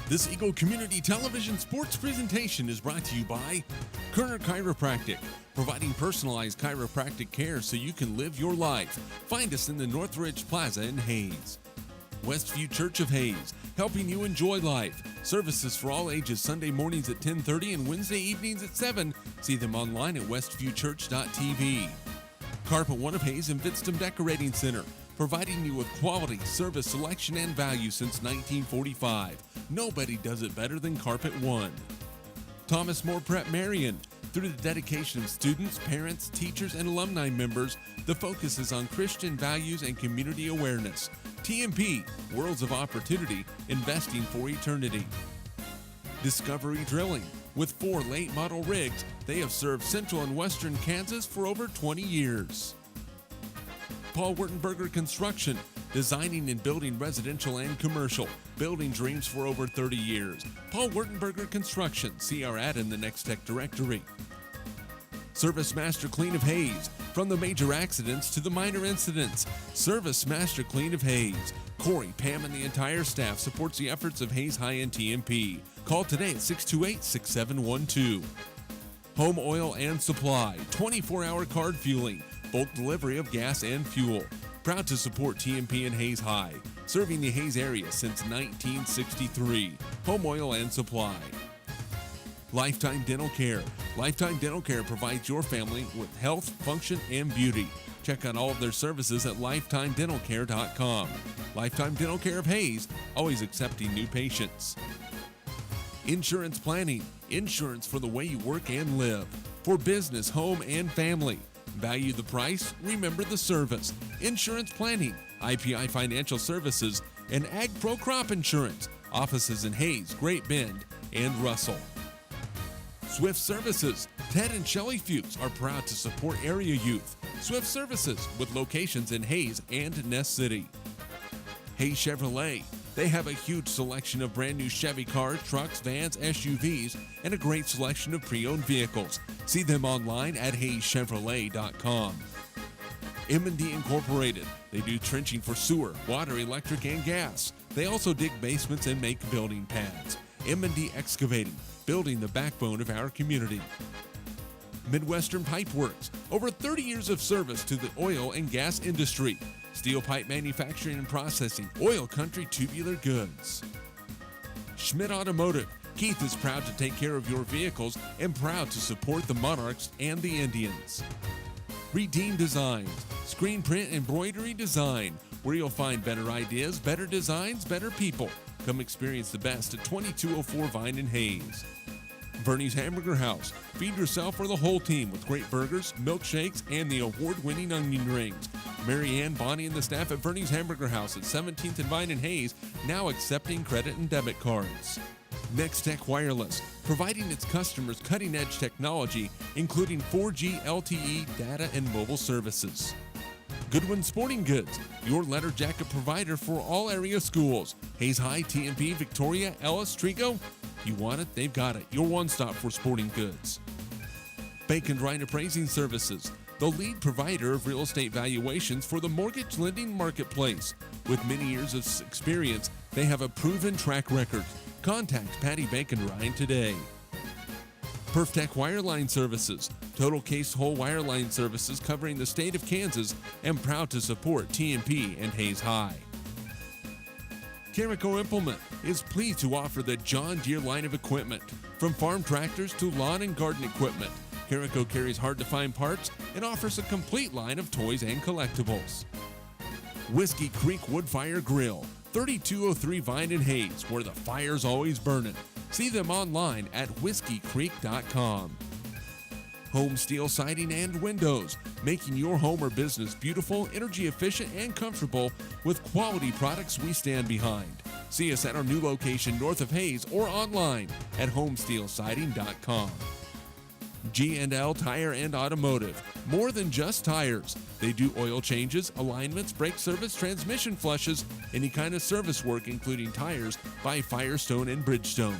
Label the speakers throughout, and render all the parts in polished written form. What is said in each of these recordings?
Speaker 1: This Eagle Community Television sports presentation is brought to you by Kerner Chiropractic, providing personalized chiropractic care so you can live your life. Find us in the Northridge Plaza in Hayes. Westview Church of Hayes, helping you enjoy life. Services for all ages Sunday mornings at 10:30 and Wednesday evenings at 7. See them online at westviewchurch.tv. Carpet One of Hayes and Vidstem Decorating Center, providing you with quality, service, selection, and value since 1945. Nobody does it better than Carpet One. Thomas More Prep-Marian. Through the dedication of students, parents, teachers, and alumni members, the focus is on Christian values and community awareness. TMP, Worlds of Opportunity, investing for eternity. Discovery Drilling. With 4 late model rigs, they have served central and western Kansas for over 20 years. Paul Wurtenberger Construction, designing and building residential and commercial, building dreams for over 30 years. Paul Wurtenberger Construction, see our ad in the Next Tech directory. Service Master Clean of Hayes, from the major accidents to the minor incidents. Service Master Clean of Hayes. Corey, Pam, and the entire staff supports the efforts of Hayes High and TMP. Call today at 628-6712. Home Oil and Supply, 24-hour card fueling, bulk delivery of gas and fuel. Proud to support TMP and Hayes High, serving the Hayes area since 1963. Home Oil and Supply. Lifetime Dental Care. Lifetime Dental Care provides your family with health, function, and beauty. Check out all of their services at lifetimedentalcare.com. Lifetime Dental Care of Hayes, always accepting new patients. Insurance Planning. Insurance for the way you work and live. For business, home, and family. Value the price, remember the service. Insurance Planning, IPI Financial Services, and Ag Pro Crop Insurance. Offices in Hayes, Great Bend, and Russell. Swift Services. Ted and Shelley Fuchs are proud to support area youth. Swift Services, with locations in Hayes and Ness City. Hayes Chevrolet. They have a huge selection of brand new Chevy cars, trucks, vans, SUVs, and a great selection of pre-owned vehicles. See them online at hayeschevrolet.com. M&D Incorporated. They do trenching for sewer, water, electric, and gas. They also dig basements and make building pads. M&D Excavating, building the backbone of our community. Midwestern Pipe Works. Over 30 years of service to the oil and gas industry. Steel pipe manufacturing and processing, oil country tubular goods. Schmidt Automotive. Keith is proud to take care of your vehicles and proud to support the Monarchs and the Indians. Redeem Designs. Screen print embroidery design, where you'll find better ideas, better designs, better people. Come experience the best at 2204 Vine and Hayes. Bernie's Hamburger House. Feed yourself or the whole team with great burgers, milkshakes, and the award-winning onion rings. Mary Ann, Bonnie, and the staff at Bernie's Hamburger House at 17th and Vine and Hayes, now accepting credit and debit cards. Next Tech Wireless, providing its customers cutting-edge technology, including 4G LTE data and mobile services. Goodwin Sporting Goods, your letter jacket provider for all area schools. Hayes High, TMP, Victoria, Ellis, Trigo. You want it, they've got it. Your one-stop for sporting goods. Bacon Ryan Appraising Services, the lead provider of real estate valuations for the mortgage lending marketplace. With many years of experience, they have a proven track record. Contact Patty Bacon Ryan today. PerfTech Wireline Services, total case whole wireline services covering the state of Kansas, and proud to support TMP and Hayes High. Carico Implement is pleased to offer the John Deere line of equipment. From farm tractors to lawn and garden equipment, Carico carries hard-to-find parts and offers a complete line of toys and collectibles. Whiskey Creek Woodfire Grill, 3203 Vine and Hayes, where the fire's always burning. See them online at whiskeycreek.com. Home Steel Siding and Windows, making your home or business beautiful, energy efficient, and comfortable with quality products we stand behind. See us at our new location north of Hayes or online at homesteelsiding.com. G&L Tire and Automotive, more than just tires. They do oil changes, alignments, brake service, transmission flushes, any kind of service work including tires by Firestone and Bridgestone.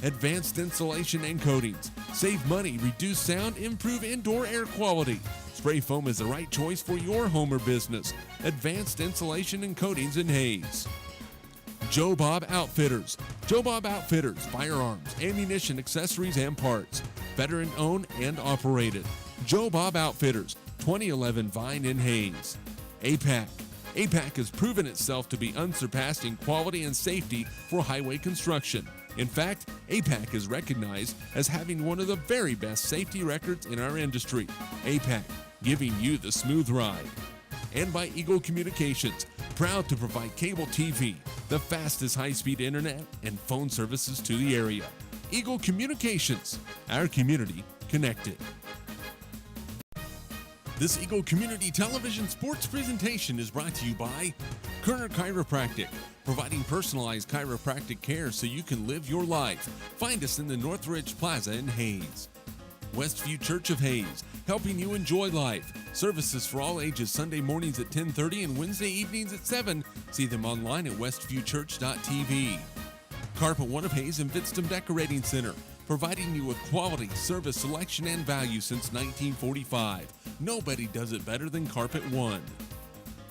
Speaker 1: Advanced Insulation and Coatings. Save money, reduce sound, improve indoor air quality. Spray foam is the right choice for your home or business. Advanced Insulation and Coatings in Hayes. Joe Bob Outfitters. Joe Bob Outfitters, firearms, ammunition, accessories, and parts. Veteran owned and operated. Joe Bob Outfitters, 2011 Vine in Hayes. APAC. APAC has proven itself to be unsurpassed in quality and safety for highway construction. In fact, APAC is recognized as having one of the very best safety records in our industry. APAC, giving you the smooth ride. And by Eagle Communications, proud to provide cable TV, the fastest high-speed internet, and phone services to the area. Eagle Communications, our community connected. This Eagle Community Television sports presentation is brought to you by Kerner Chiropractic, providing personalized chiropractic care so you can live your life. Find us in the Northridge Plaza in Hayes. Westview Church of Hayes, helping you enjoy life. Services for all ages Sunday mornings at 10:30 and Wednesday evenings at 7. See them online at westviewchurch.tv. Carpet One of Hayes and Vidstem Decorating Center, providing you with quality, service, selection, and value since 1945. Nobody does it better than Carpet One.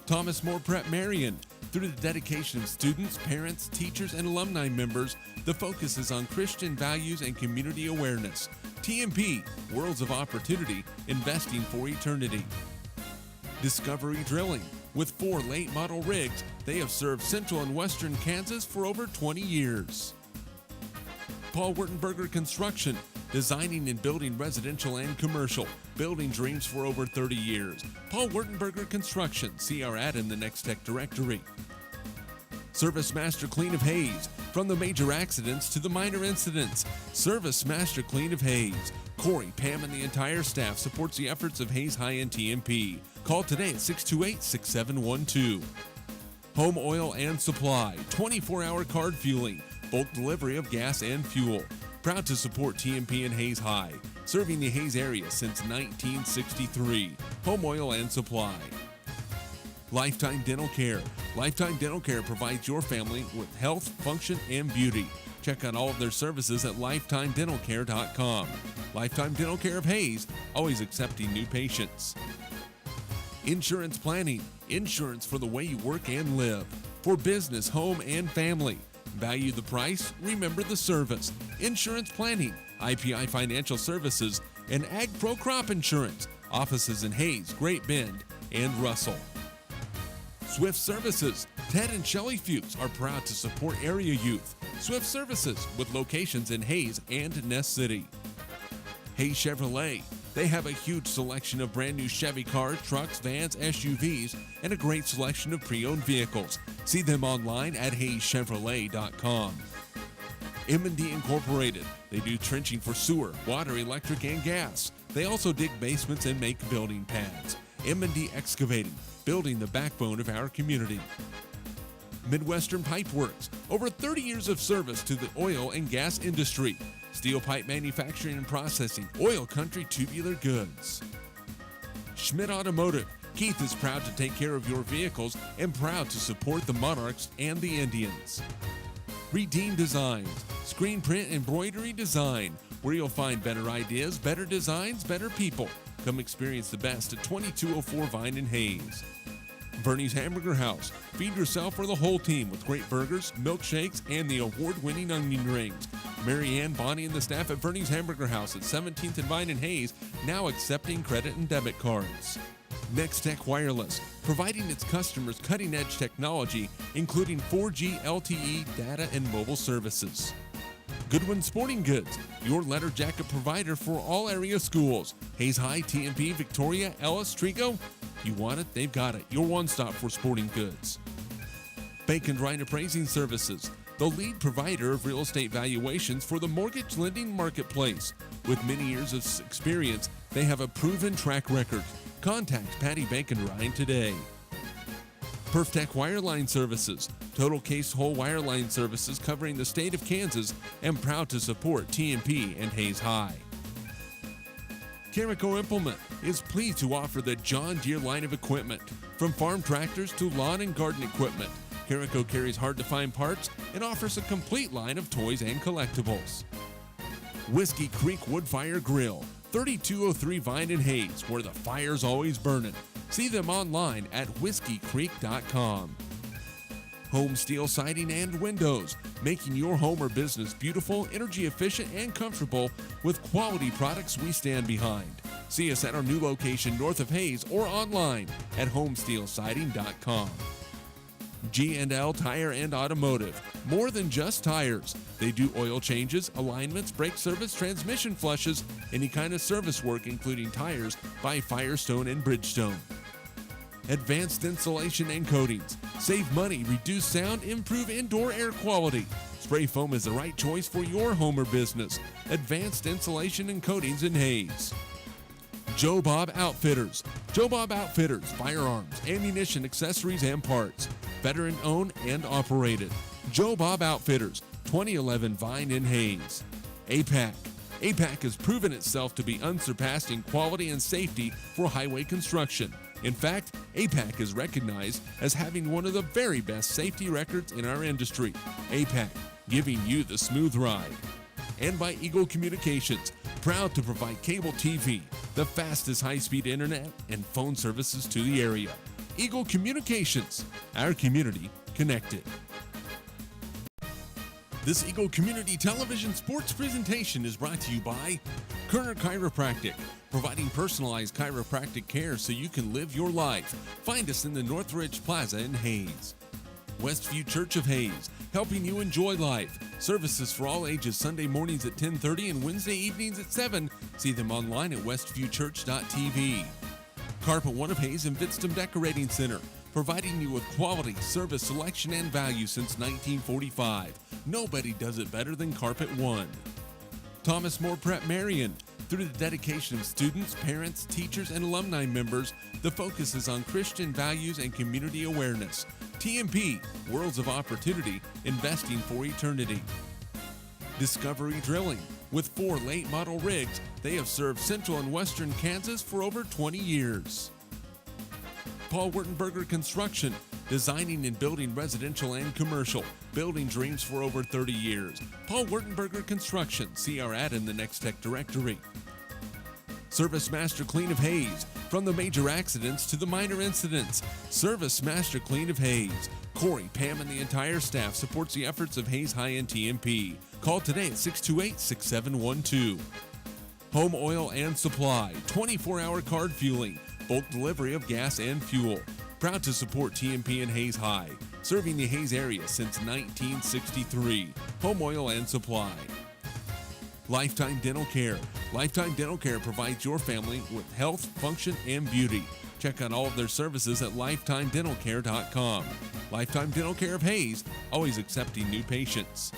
Speaker 1: Thomas More Prep-Marian. Through the dedication of students, parents, teachers, and alumni members, the focus is on Christian values and community awareness. TMP, Worlds of Opportunity, investing for eternity. Discovery Drilling. With 4 late model rigs, they have served central and western Kansas for over 20 years. Paul Wurtenberger Construction, designing and building residential and commercial, building dreams for over 30 years. Paul Wurtenberger Construction, see our ad in the Next Tech directory. Service Master Clean of Hayes, from the major accidents to the minor incidents. Service Master Clean of Hayes. Corey, Pam, and the entire staff supports the efforts of Hayes High and TMP. Call today at 628-6712. Home Oil and Supply, 24-hour card fueling, bulk delivery of gas and fuel. Proud to support TMP and Hayes High, serving the Hayes area since 1963. Home Oil and Supply. Lifetime Dental Care. Lifetime Dental Care provides your family with health, function, and beauty. Check out all of their services at lifetimedentalcare.com. Lifetime Dental Care of Hayes, always accepting new patients. Insurance Planning. Insurance for the way you work and live. For business, home, and family. Value the price, remember the service. Insurance Planning, IPI Financial Services, and Ag Pro Crop Insurance. Offices in Hayes, Great Bend, and Russell. Swift Services. Ted and Shelley Fuchs are proud to support area youth. Swift Services, with locations in Hayes and Ness City. Hayes Chevrolet. They have a huge selection of brand new Chevy cars, trucks, vans, SUVs, and a great selection of pre-owned vehicles. See them online at hayeschevrolet.com. M&D Incorporated. They do trenching for sewer, water, electric, and gas. They also dig basements and make building pads. M&D Excavating, building the backbone of our community. Midwestern Pipe Works. Over 30 years of service to the oil and gas industry. Steel pipe manufacturing and processing, oil country tubular goods. Schmidt Automotive. Keith is proud to take care of your vehicles and proud to support the Monarchs and the Indians. Redeem Designs. Screen print embroidery design, where you'll find better ideas, better designs, better people. Come experience the best at 2204 Vine in Hayes. Bernie's Hamburger House. Feed yourself or the whole team with great burgers, milkshakes, and the award-winning onion rings. Mary Ann, Bonnie, and the staff at Bernie's Hamburger House at 17th and Vine in Hayes, now accepting credit and debit cards. Next Tech Wireless, providing its customers cutting-edge technology, including 4G LTE data and mobile services. Goodwin Sporting Goods, your letter jacket provider for all area schools. Hayes High, TMP, Victoria, Ellis, Trigo. You want it, they've got it. Your one-stop for sporting goods. Bacon Ryan Appraising Services, the lead provider of real estate valuations for the mortgage lending marketplace. With many years of experience, they have a proven track record. Contact Patty Bacon Ryan today. PerfTech Wireline Services, total case whole wireline services covering the state of Kansas, and proud to support TMP and Hayes High. Carico Implement is pleased to offer the John Deere line of equipment, from farm tractors to lawn and garden equipment. Carico carries hard-to-find parts and offers a complete line of toys and collectibles. Whiskey Creek Wood Fire Grill, 3203 Vine in Hayes, where the fire's always burning. See them online at whiskeycreek.com. Home steel siding and windows, making your home or business beautiful, energy efficient, and comfortable with quality products we stand behind. See us at our new location north of Hayes or online at homesteelsiding.com. G&L Tire and Automotive, more than just tires. They do oil changes, alignments, brake service, transmission flushes, any kind of service work including tires by Firestone and Bridgestone. Advanced insulation and coatings. Save money, reduce sound, improve indoor air quality. Spray foam is the right choice for your home or business. Advanced insulation and coatings in Hayes. Joe Bob Outfitters. Joe Bob Outfitters, firearms, ammunition, accessories, and parts. Veteran owned and operated. Joe Bob Outfitters, 2011 Vine in Hayes. APAC. APAC has proven itself to be unsurpassed in quality and safety for highway construction. In fact, APAC is recognized as having one of the very best safety records in our industry. APAC, giving you the smooth ride. And by Eagle Communications, proud to provide cable TV, the fastest high-speed internet, and phone services to the area. Eagle Communications, our community connected. This Eagle Community Television sports presentation is brought to you by Kerner Chiropractic, providing personalized chiropractic care so you can live your life. Find us in the Northridge Plaza in Hayes. Westview Church of Hayes, helping you enjoy life. Services for all ages Sunday mornings at 10:30 and Wednesday evenings at 7. See them online at westviewchurch.tv. Carpet One of Hayes and Vidstem Decorating Center, providing you with quality, service, selection, and value since 1945. Nobody does it better than Carpet One. Thomas More Prep-Marian. Through the dedication of students, parents, teachers, and alumni members, the focus is on Christian values and community awareness. TMP, Worlds of Opportunity, investing for eternity. Discovery Drilling. With 4 late model rigs, they have served central and western Kansas for over 20 years. Paul Wurtenberger Construction, designing and building residential and commercial, building dreams for over 30 years. Paul Wurtenberger Construction, see our ad in the Next Tech directory. Service Master Clean of Hayes, from the major accidents to the minor incidents. Service Master Clean of Hayes. Corey, Pam, and the entire staff supports the efforts of Hayes High and TMP. Call today at 628-6712. Home Oil and Supply, 24-hour card fueling, bulk delivery of gas and fuel. Proud to support TMP and Hayes High, serving the Hayes area since 1963. Home Oil and Supply. Lifetime Dental Care. Lifetime Dental Care provides your family with health, function, and beauty. Check out all of their services at lifetimedentalcare.com. Lifetime Dental Care of Hayes, always accepting new patients.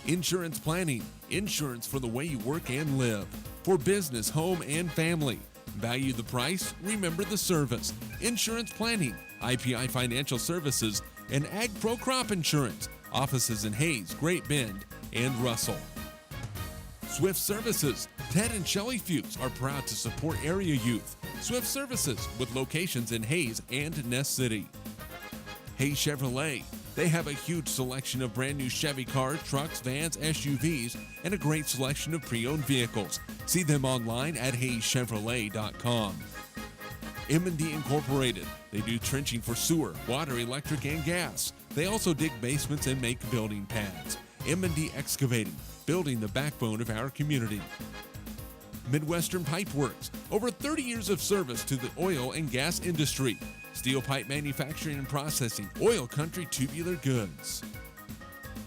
Speaker 1: Insurance Planning. Insurance for the way you work and live. For business, home, and family. Value the price, remember the service. Insurance Planning, IPI Financial Services, and Ag Pro Crop Insurance. Offices in Hayes, Great Bend, and Russell. Swift Services. Ted and Shelley Fuchs are proud to support area youth. Swift Services, with locations in Hayes and Ness City. Hayes Chevrolet. They have a huge selection of brand new Chevy cars, trucks, vans, SUVs, and a great selection of pre-owned vehicles. See them online at hayeschevrolet.com. M&D Incorporated. They do trenching for sewer, water, electric, and gas. They also dig basements and make building pads. M&D Excavating, building the backbone of our community. Midwestern Pipe Works, over 30 years of service to the oil and gas industry. Steel pipe manufacturing and processing, oil country tubular goods.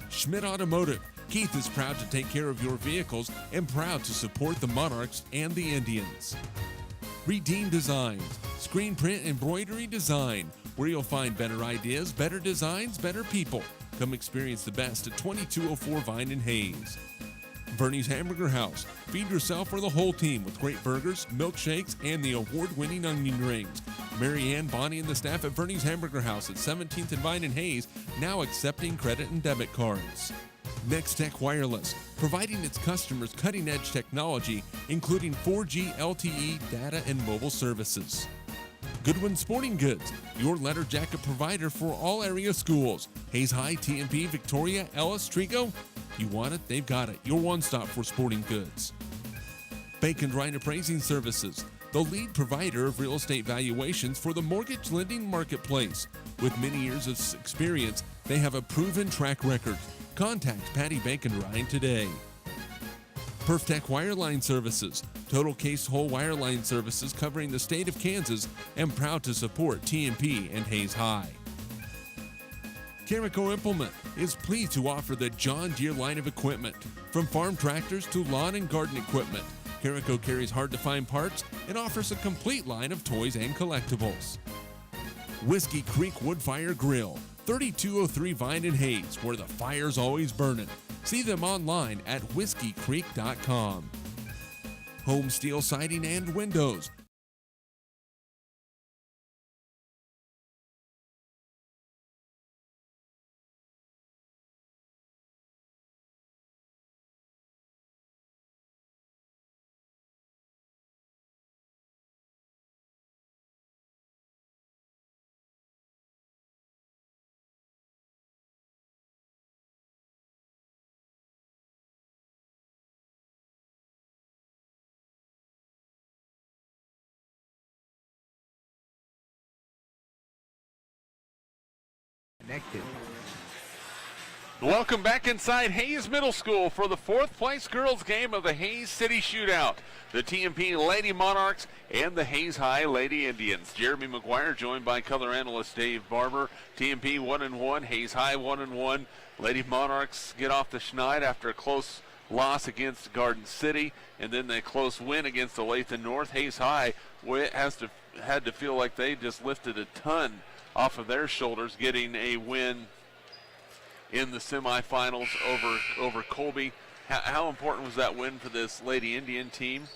Speaker 1: Schmidt Automotive. Keith is proud to take care of your vehicles and proud to support the Monarchs and the Indians. Redeem Designs, screen print embroidery design, where you'll find better ideas, better designs, better people. Come experience the best at 2204 Vine in Hayes. Bernie's Hamburger House. Feed yourself or the whole team with great burgers, milkshakes, and the award-winning onion rings. Mary Ann, Bonnie, and the staff at Bernie's Hamburger House at 17th and Vine in Hayes, now accepting credit and debit cards. Next Tech Wireless, providing its customers cutting-edge technology, including 4G LTE data and mobile services. Goodwin Sporting Goods, your letter jacket provider for all area schools. Hayes High, TMP, Victoria, Ellis, Trigo. You want it, they've got it. Your one-stop for sporting goods. Bacon Drying Appraising Services. the lead provider of real estate valuations for the mortgage lending marketplace. With many years of experience, they have a proven track record. Contact Patty Bankenrine today. Perftech Wireline Services, total case whole wireline services covering the state of Kansas, and proud to support TMP and Hayes High. Carico Implement is pleased to offer the John Deere line of equipment. From farm tractors to lawn and garden equipment, Carico carries hard-to-find parts and offers a complete line of toys and collectibles. Whiskey Creek Woodfire Grill, 3203 Vine and Hayes, where the fire's always burning. See them online at whiskeycreek.com. Home Steel Siding and Windows.
Speaker 2: Connected.
Speaker 3: Welcome back inside Hayes Middle School for the fourth place girls game of the Hayes City Shootout. The TMP Lady Monarchs and the Hayes High Lady Indians. Jeremy McGuire joined by color analyst Dave Barber. TMP 1-1, Hayes High 1-1. Lady Monarchs get off the schneid after a close loss against Garden City, and then the close win against Olathe North. Hayes High had to feel like they just lifted a ton off of their shoulders, getting a win in the semifinals over Colby. How important was that win for this Lady Indian team?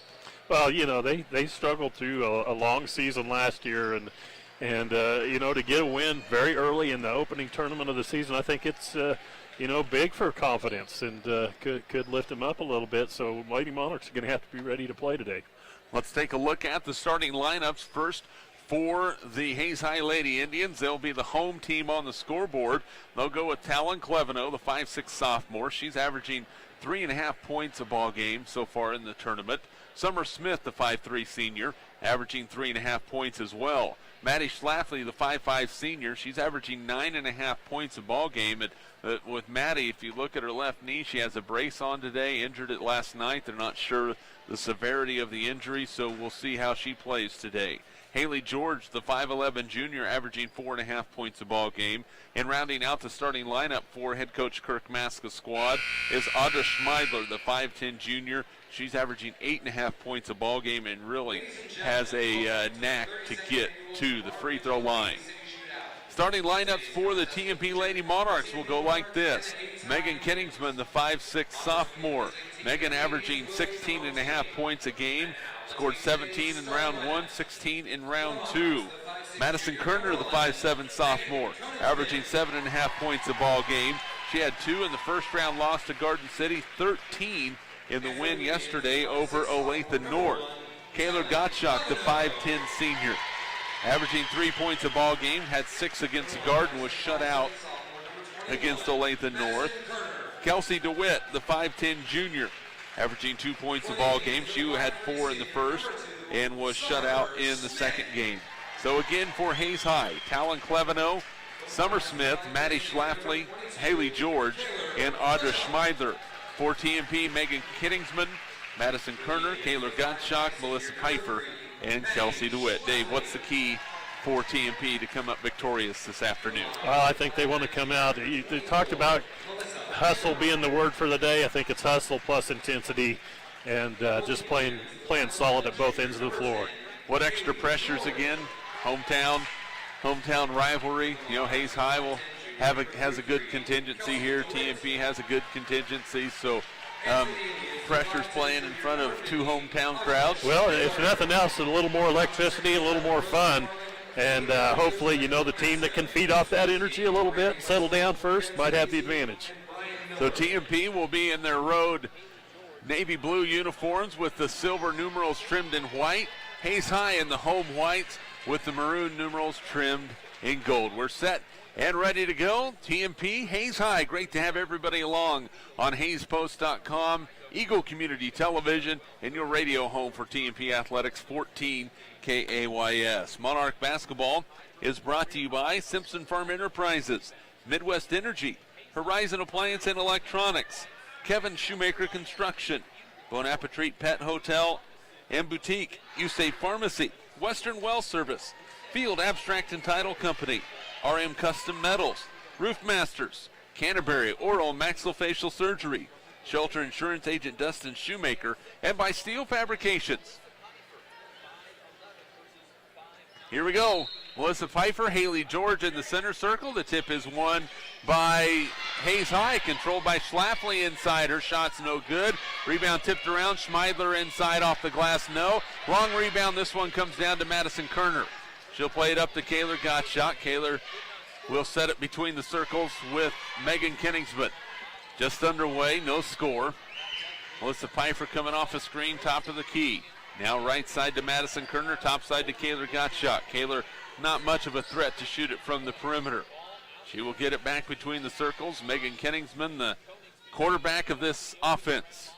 Speaker 4: Well, they struggled through a long season last year, and to get a win very early in the opening tournament of the season, I think it's big for confidence and could lift them up a little bit. So Lady Monarchs are going to have to be ready to play today.
Speaker 3: Let's take a look at the starting lineups first. For the Hayes High Lady Indians, they'll be the home team on the scoreboard. They'll go with Talon Cleveno, the 5'6" sophomore. She's averaging 3.5 points a ball game so far in the tournament. Summer Smith, the 5'3" senior, averaging 3.5 points as well. Maddie Schlafly, the 5'5" senior, she's averaging 9.5 points a ball game. With Maddie, if you look at her left knee, she has a brace on today, injured it last night. They're not sure the severity of the injury, so we'll see how she plays today. Haley George, the 5'11" junior, averaging 4.5 points a ball game. And rounding out the starting lineup for head coach Kirk Maska's squad is Audra Schmeidler, the 5'10" junior. She's averaging 8.5 points a ball game and really has a knack to get to the free throw line. Starting lineups for the TMP Lady Monarchs will go like this. Megan Kenningsman, the 5'6" sophomore. Megan averaging 16.5 points a game. Scored 17 in round 1, 16 in round 2. Madison Kerner, the 5'7" sophomore, averaging 7.5 points a ball game. She had 2 in the first round loss to Garden City, 13 in the win yesterday over Olathe North. Kayla Gottschalk, the 5'10" senior, averaging 3 points a ball game, had 6 against Garden, was shut out against Olathe North. Kelsey DeWitt, the 5'10" junior, averaging 2 points a ball game. She had 4 in the first and was shut out in the second game. So again for Hayes High, Talon Cleveno, Summer Smith, Maddie Schlafly, Haley George, and Audra Schmeidler. For TMP, Megan Kittingsman, Madison Kerner, Kayla Gottschalk, Melissa Pfeiffer, and Kelsey DeWitt. Dave, what's the key for TMP to come up victorious this afternoon?
Speaker 4: I think they want to come out. You talked about hustle being the word for the day. I think it's hustle plus intensity and just playing solid at both ends of the floor.
Speaker 3: What extra pressures again? Hometown rivalry. Hayes High has a good contingency here. TMP has a good contingency. So pressures playing in front of 2 hometown crowds.
Speaker 4: Well, if nothing else, a little more electricity, a little more fun. And hopefully, the team that can feed off that energy a little bit, settle down first, might have the advantage.
Speaker 3: So TMP will be in their road navy blue uniforms with the silver numerals trimmed in white. Hayes High in the home whites with the maroon numerals trimmed in gold. We're set and ready to go. TMP, Hayes High. Great to have everybody along on HayesPost.com Eagle Community Television, and your radio home for TMP Athletics 14 KAYS. Monarch basketball is brought to you by Simpson Farm Enterprises, Midwest Energy, Horizon Appliance and Electronics, Kevin Shoemaker Construction, Bon Appetit Pet Hotel and Boutique, USAFE Pharmacy, Western Well Service, Field Abstract and Title Company, RM Custom Metals, Roof Masters, Canterbury Oral and Maxillofacial Surgery, Shelter Insurance Agent Dustin Shoemaker, and by Steel Fabrications. Here we go. Melissa Pfeiffer, Haley George in the center circle. The tip is won by Hayes High, controlled by Schlafly inside. Her shot's no good. Rebound tipped around. Schmeidler inside off the glass, no. Long rebound. This one comes down to Madison Kerner. She'll play it up to Kaylor Gottschalk. Kaylor will set it between the circles with Megan Kenningsman. Just underway, no score. Melissa Pfeiffer coming off a screen, top of the key. Now right side to Madison Kerner, top side to Kaylor Gottschalk. Kaylor not much of a threat to shoot it from the perimeter. She will get it back between the circles. Megan Kenningsman, the quarterback of this offense.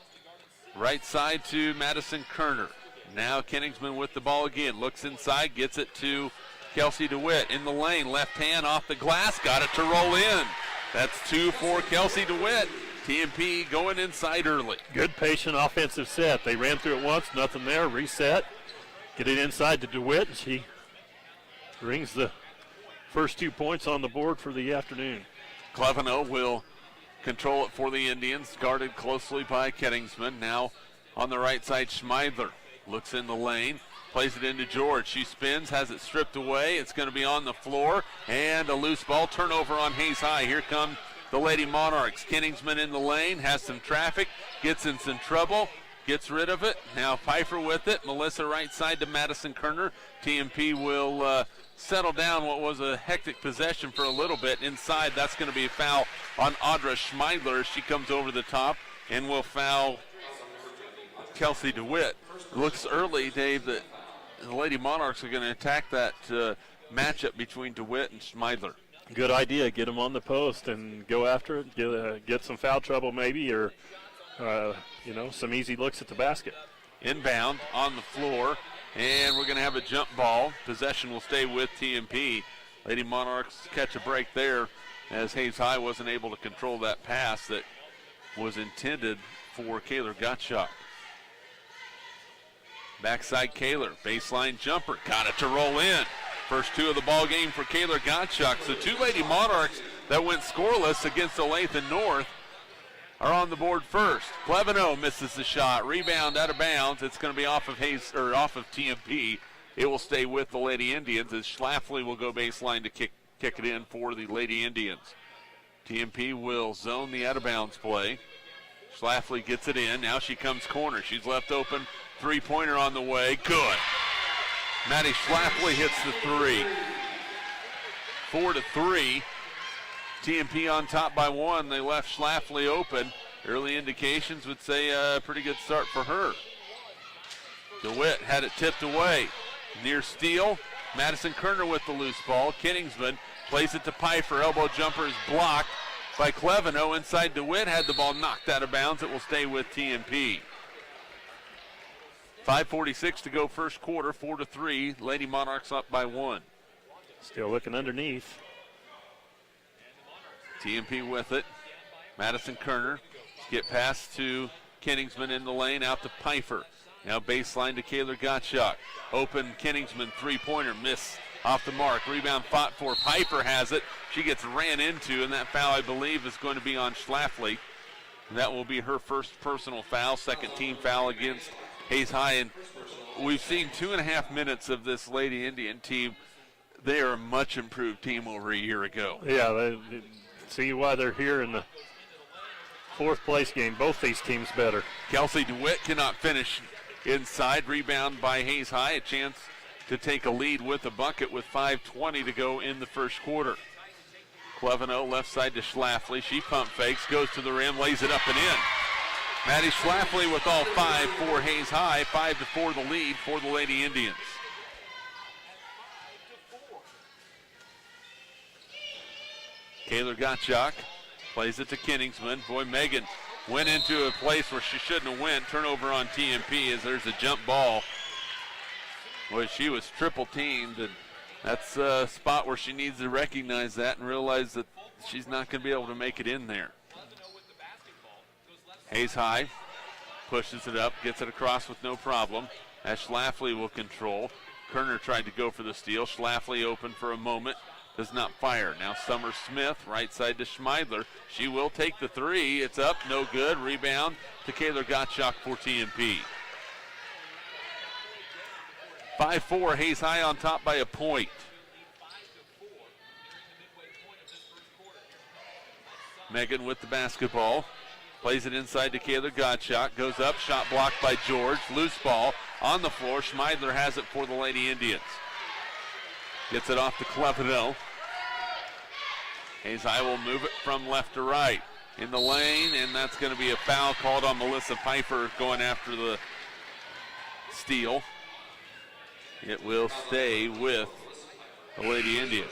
Speaker 3: Right side to Madison Kerner. Now Kenningsman with the ball again. Looks inside, gets it to Kelsey DeWitt in the lane. Left hand off the glass, got it to roll in. That's two for Kelsey DeWitt. TMP going inside early.
Speaker 4: Good patient offensive set. They ran through it once, nothing there, reset. Get it inside to DeWitt, and she brings the first 2 points on the board for the afternoon.
Speaker 3: Cleveno will control it for the Indians, guarded closely by Kenningsman. Now on the right side, Schmeidler looks in the lane, plays it into George. She spins, has it stripped away. It's going to be on the floor, and a loose ball turnover on Hayes High. Here come the Lady Monarchs. Kenningsman in the lane, has some traffic, gets in some trouble, gets rid of it. Now Pfeiffer with it. Melissa right side to Madison Kerner. TMP will settle down what was a hectic possession for a little bit. Inside, that's going to be a foul on Audra Schmeidler. She comes over the top and will foul Kelsey DeWitt. It looks early, Dave, that the Lady Monarchs are going to attack that matchup between DeWitt and Schmeidler.
Speaker 4: Good idea. Get them on the post and go after it. Get some foul trouble maybe, or some easy looks at the basket.
Speaker 3: Inbound on the floor, and we're going to have a jump ball. Possession will stay with TMP. Lady Monarchs catch a break there as Hayes High wasn't able to control that pass that was intended for Kaylor Gottschalk. Backside Kaylor, baseline jumper, got it to roll in. First two of the ball game for Kaylor Gottschalk. So two Lady Monarchs that went scoreless against Olathe North are on the board first. Cleveno misses the shot. Rebound out of bounds. It's going to be off of TMP. It will stay with the Lady Indians as Schlafly will go baseline to kick it in for the Lady Indians. TMP will zone the out of bounds play. Schlafly gets it in. Now she comes corner. She's left open. Three-pointer on the way. Good. Maddie Schlafly hits the three. 4-3. TMP on top by one. They left Schlafly open. Early indications would say a pretty good start for her. DeWitt had it tipped away. Near steal. Madison Kerner with the loose ball. Kenningsman plays it to Pfeiffer. Elbow jumper is blocked by Cleveno. Inside DeWitt had the ball knocked out of bounds. It will stay with TMP. 5:46 to go first quarter, 4-3. Lady Monarchs up by one.
Speaker 4: Still looking underneath.
Speaker 3: TMP with it. Madison Kerner. Get past to Kenningsman in the lane, out to Pfeiffer. Now baseline to Kaylor Gottschalk. Open Kenningsman, three-pointer, miss off the mark. Rebound fought for. Pfeiffer has it. She gets ran into, and that foul, I believe, is going to be on Schlafly. That will be her first personal foul, second team foul against Hayes High. And we've seen 2.5 minutes of this Lady Indian team. They are a much improved team over a year ago.
Speaker 4: Yeah, they see why they're here in the fourth place game. Both these teams better.
Speaker 3: Kelsey DeWitt cannot finish inside. Rebound by Hayes High. A chance to take a lead with a bucket with 5:20 to go in the first quarter. Cleveno left side to Schlafly. She pump fakes, goes to the rim, lays it up and in. Maddie Schlafly with all five for Hayes High. 5-4 the lead for the Lady Indians. Kaylor Gottschalk plays it to Kenningsman. Boy, Megan went into a place where she shouldn't have went. Turnover on TMP as there's a jump ball. Well, she was triple teamed, and that's a spot where she needs to recognize that and realize that she's not going to be able to make it in there. Hayes High pushes it up, gets it across with no problem. As Schlafly will control. Kerner tried to go for the steal. Schlafly open for a moment. Does not fire. Now Summer Smith, right side to Schmeidler. She will take the three. It's up, no good. Rebound to Kaylor Gottschalk for TMP. 5-4, Hayes High on top by a point. Megan with the basketball. Plays it inside to Kaylor Gottschalk. Goes up, shot blocked by George. Loose ball on the floor. Schmeidler has it for the Lady Indians. Gets it off to Clevino. Hayes High will move it from left to right. In the lane, and that's going to be a foul called on Melissa Pfeiffer going after the steal. It will stay with the Lady Indians.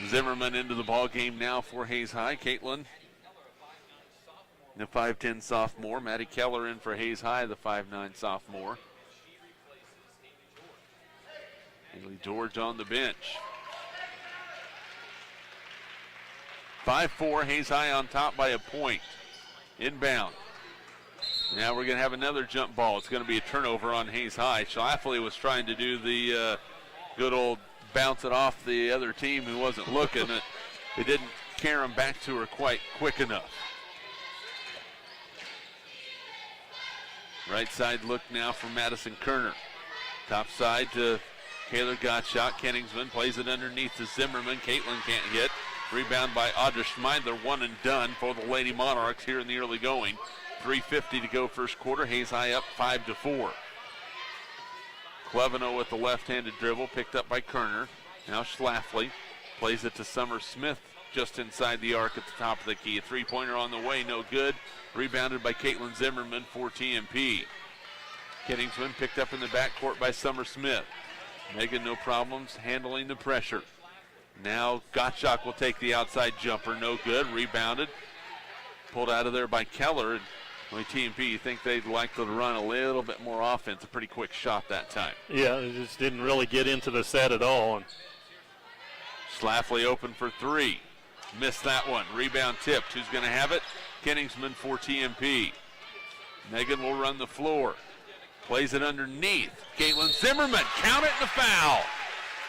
Speaker 3: Zimmerman into the ball game now for Hayes High. Caitlin, the 5'10 sophomore. Maddie Keller in for Hayes High, the 5'9 sophomore. Haley George on the bench. 5-4, Hayes High on top by a point. Inbound. Now we're going to have another jump ball. It's going to be a turnover on Hayes High. Schlafly was trying to do the good old bounce it off the other team who wasn't looking. It didn't carry him back to her quite quick enough. Right side look now for Madison Kerner. Top side to Kaylor Gottschalk. Kenningsman plays it underneath to Zimmerman. Caitlin can't hit. Rebound by Audra Schmeidler. One and done for the Lady Monarchs here in the early going. 3:50 to go first quarter. Hayes High up 5-4. Clevino with the left-handed dribble, picked up by Kerner. Now Schlafly plays it to Summer Smith just inside the arc at the top of the key. A three-pointer on the way, no good. Rebounded by Caitlin Zimmerman for TMP. Kenningsman picked up in the backcourt by Summer Smith. Megan, no problems handling the pressure. Now Gottschalk will take the outside jumper, no good. Rebounded, pulled out of there by Keller. And TMP, you think they'd like to run a little bit more offense. A pretty quick shot that time.
Speaker 4: Yeah, it just didn't really get into the set at all.
Speaker 3: Schlafly open for three. Missed that one. Rebound tipped. Who's going to have it? Kenningsman for TMP. Megan will run the floor. Plays it underneath. Caitlin Zimmerman. Count it and a foul.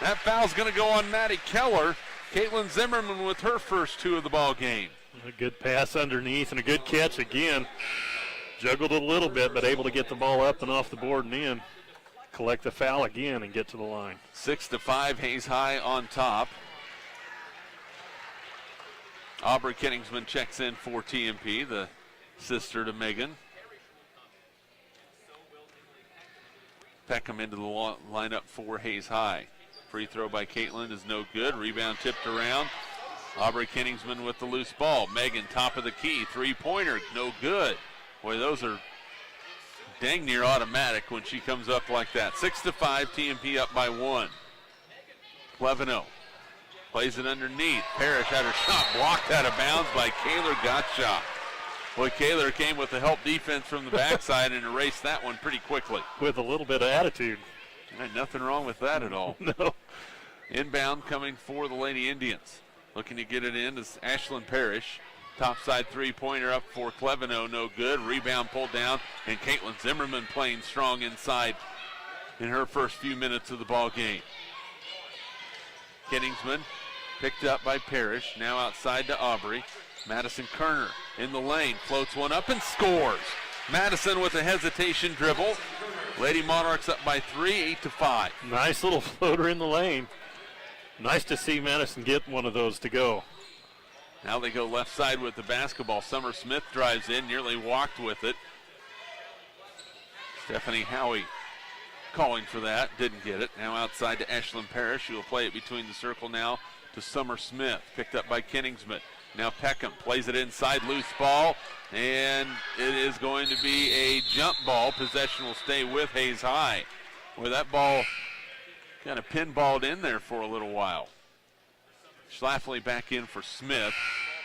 Speaker 3: That foul's going to go on Maddie Keller. Caitlin Zimmerman with her first two of the ball game.
Speaker 4: A good pass underneath and a good catch again. Juggled it a little bit, but able to get the ball up and off the board and in. Collect the foul again and get to the line.
Speaker 3: 6-5, Hayes High on top. Aubrey Kenningsman checks in for TMP, the sister to Megan. Peckham into the lineup for Hayes High. Free throw by Caitlin is no good. Rebound tipped around. Aubrey Kenningsman with the loose ball. Megan, top of the key. Three-pointer, no good. Boy, those are dang near automatic when she comes up like that. 6-5, TMP up by one. Clevino plays it underneath. Parrish had her shot blocked out of bounds by Kaylor Gottschalk. Boy, Kaylor came with the help defense from the backside and erased that one pretty quickly.
Speaker 4: With a little bit of attitude.
Speaker 3: Nothing wrong with that at all.
Speaker 4: No.
Speaker 3: Inbound coming for the Lady Indians. Looking to get it in is Ashlyn Parrish. Topside three-pointer up for Clevino, no good. Rebound pulled down, and Caitlin Zimmerman playing strong inside in her first few minutes of the ball game. Kenningsman picked up by Parrish, now outside to Aubrey. Madison Kerner in the lane, floats one up and scores. Madison with a hesitation dribble. Lady Monarchs up by 3, 8-5.
Speaker 4: Nice little floater in the lane. Nice to see Madison get one of those to go.
Speaker 3: Now they go left side with the basketball. Summer Smith drives in, nearly walked with it. Stephanie Howie calling for that, didn't get it. Now outside to Ashlyn Parrish, who will play it between the circle now to Summer Smith. Picked up by Kenningsman. Now Peckham plays it inside, loose ball, and it is going to be a jump ball. Possession will stay with Hayes High. Well, that ball kind of pinballed in there for a little while. Schlafly back in for Smith.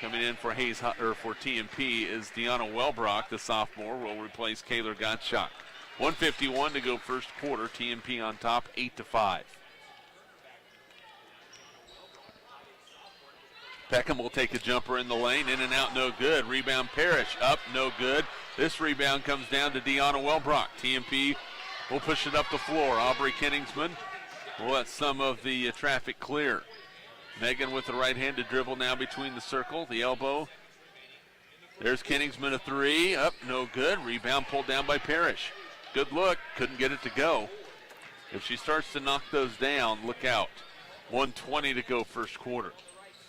Speaker 3: Coming in for for TMP is Deanna Welbrock, the sophomore, will replace Kayla Gottschalk. 1:51 to go first quarter. TMP on top, 8-5. Peckham will take a jumper in the lane, in and out, no good. Rebound Parrish, up, no good. This rebound comes down to Deanna Welbrock. TMP will push it up the floor. Aubrey Kenningsman will let some of the traffic clear. Megan with the right-handed dribble now between the circle, the elbow. There's Kenningsman, a three, up, no good. Rebound pulled down by Parrish. Good look, couldn't get it to go. If she starts to knock those down, look out. 1:20 to go first quarter.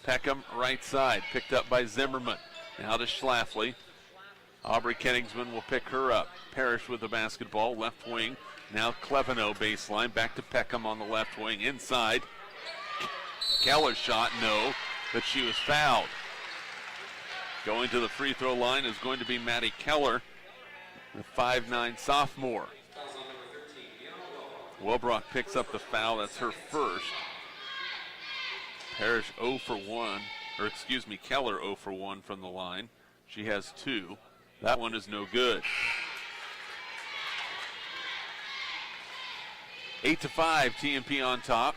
Speaker 3: Peckham right side, picked up by Zimmerman. Now to Schlafly. Aubrey Kenningsman will pick her up. Parrish with the basketball, left wing. Now Cleveno baseline, back to Peckham on the left wing, inside. Keller's shot, no, but she was fouled. Going to the free throw line is going to be Maddie Keller, the 5'9" sophomore. Welbrock picks up the foul, that's her first. Parrish 0 for 1, or excuse me, Keller 0 for 1 from the line. She has 2. That one is no good. 8-5, TMP on top.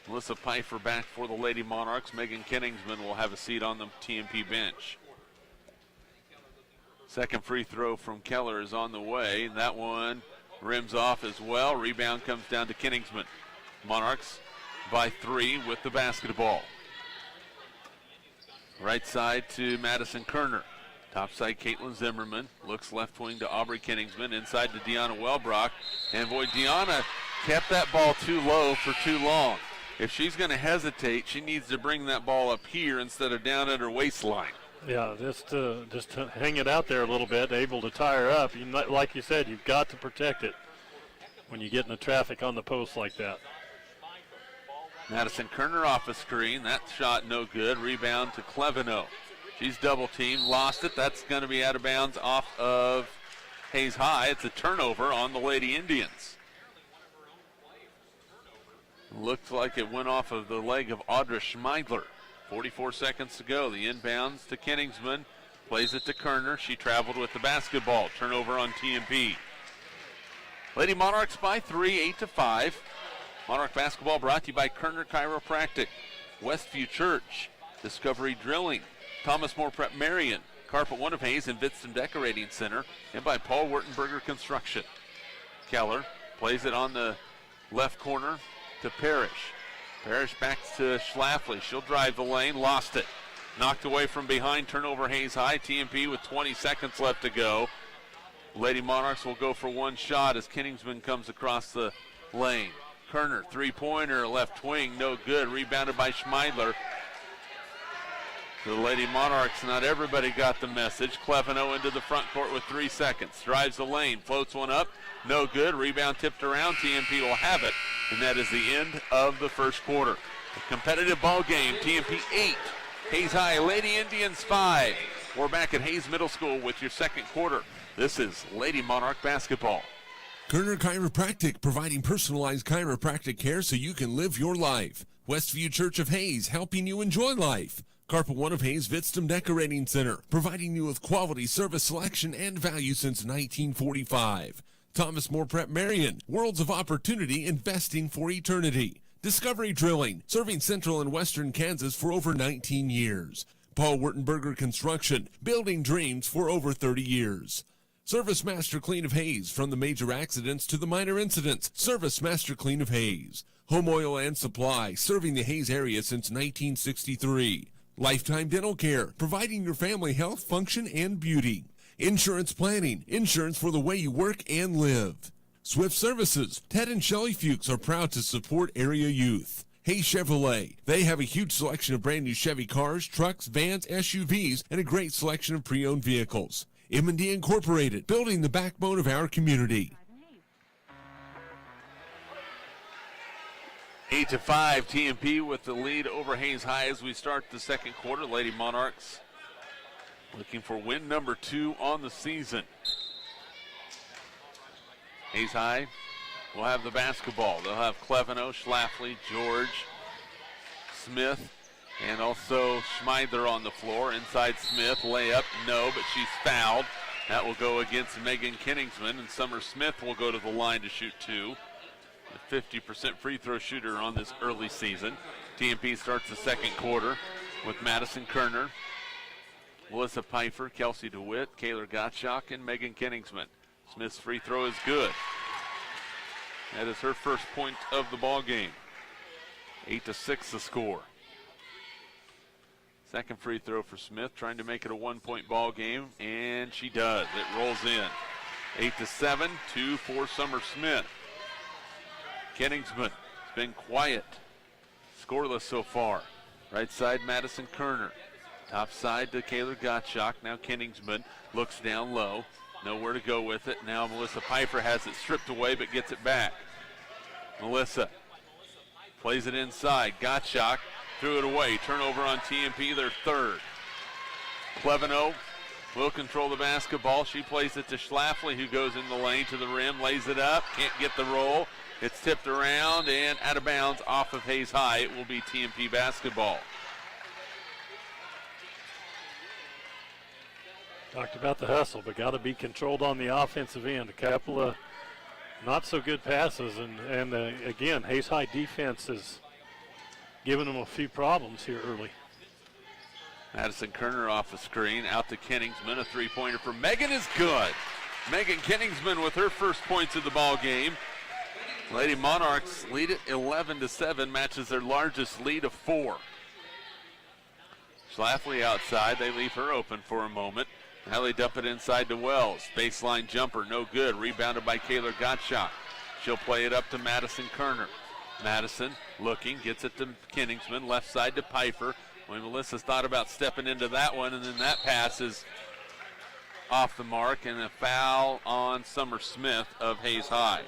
Speaker 3: Melissa Pfeiffer back for the Lady Monarchs. Megan Kenningsman will have a seat on the TMP bench. Second free throw from Keller is on the way. That one rims off as well. Rebound comes down to Kenningsman. Monarchs by 3 with the basketball. Right side to Madison Kerner. Top side Caitlin Zimmerman. Looks left wing to Aubrey Kenningsman. Inside to Deanna Welbrock. And boy, Deanna kept that ball too low for too long. If she's going to hesitate, she needs to bring that ball up here instead of down at her waistline.
Speaker 4: Yeah, just hang it out there a little bit, able to tie her up. Like you said, you've got to protect it when you get in the traffic on the post like that.
Speaker 3: Madison Kerner off a screen. That shot no good. Rebound to Cleveno. She's double teamed, lost it. That's going to be out of bounds off of Hayes High. It's a turnover on the Lady Indians. Looked like it went off of the leg of Audra Schmeidler. 44 seconds to go. The inbounds to Kenningsman. Plays it to Kerner. She traveled with the basketball. Turnover on TMP. Lady Monarchs by 3, 8-5. Monarch basketball brought to you by Kerner Chiropractic, Westview Church, Discovery Drilling, Thomas More Prep-Marian, Carpet One of Hayes, and Vidston Decorating Center, and by Paul Wurtenberger Construction. Keller plays it on the left corner to Parrish. Parrish back to Schlafly. She'll drive the lane, lost it. Knocked away from behind, turnover Hayes High. TMP with 20 seconds left to go. Lady Monarchs will go for one shot as Kenningsman comes across the lane. Kerner, three-pointer, left wing, no good. Rebounded by Schmeidler. The Lady Monarchs, not everybody got the message. Cleveno into the front court with 3 seconds. Drives the lane, floats one up, no good. Rebound tipped around, TMP will have it. And that is the end of the first quarter. A competitive ball game, TMP 8, Hayes High Lady Indians 5. We're back at Hayes Middle School with your second quarter. This is Lady Monarch basketball.
Speaker 1: Kerner Chiropractic, providing personalized chiropractic care so you can live your life. Westview Church of Hayes, helping you enjoy life. Carpet One of Hayes Vidston Decorating Center, providing you with quality service selection and value since 1945. Thomas More Prep-Marian, worlds of opportunity, investing for eternity. Discovery Drilling, serving central and western Kansas for over 19 years. Paul Wurtenberger Construction, building dreams for over 30 years. Service Master Clean of Hayes, from the major accidents to the minor incidents. Service Master Clean of Hayes. Home Oil and Supply, serving the Hayes area since 1963. Lifetime Dental Care, providing your family health, function, and beauty. Insurance Planning, insurance for the way you work and live. Swift Services, Ted and Shelley Fuchs are proud to support area youth. Hayes Chevrolet, they have a huge selection of brand new Chevy cars, trucks, vans, SUVs, and a great selection of pre-owned vehicles. M&D Incorporated, building the backbone of our community.
Speaker 3: 8-5, TMP with the lead over Hayes High as we start the second quarter. Lady Monarchs looking for win number 2 on the season. Hayes High will have the basketball. They'll have Cleveno, Schlafly, George, Smith, And also Schmeidler on the floor. Inside Smith, layup, no, but she's fouled. That will go against Megan Kenningsman, and Summer Smith will go to the line to shoot 2. A 50% free throw shooter on this early season. TMP starts the second quarter with Madison Kerner, Melissa Pfeiffer, Kelsey DeWitt, Kayla Gottschalk, and Megan Kenningsman. Smith's free throw is good. That is her first point of the ball game. 8-6 the score. Second free throw for Smith, trying to make it a 1-point ball game, and she does. It rolls in. 8-7, 2 for Summer Smith. Kenningsman has been quiet, scoreless so far. Right side, Madison Kerner. Top side to Kayla Gottschalk. Now Kenningsman looks down low. Nowhere to go with it. Now Melissa Pfeiffer has it stripped away but gets it back. Melissa plays it inside. Gottschalk threw it away. Turnover on TMP, their third. Cleveno will control the basketball. She plays it to Schlafly, who goes in the lane to the rim, lays it up, can't get the roll. It's tipped around and out of bounds off of Hayes High. It will be TMP basketball.
Speaker 4: Talked about the hustle, but got to be controlled on the offensive end. A couple of not so good passes, and again, Hayes High defense is giving them a few problems here early.
Speaker 3: Madison Kerner off the screen, out to Kenningsman. A three-pointer for Megan is good. Megan Kenningsman with her first points of the ball game. Lady Monarchs lead it 11-7, matches their largest lead of 4. Schlafly outside, they leave her open for a moment. Now they dump it inside to Wells. Baseline jumper, no good. Rebounded by Kayla Gottschalk. She'll play it up to Madison Kerner. Madison looking, gets it to Kenningsman. Left side to Pfeiffer. When Melissa's thought about stepping into that one, and then that pass is off the mark, and a foul on Summer Smith of Hayes High.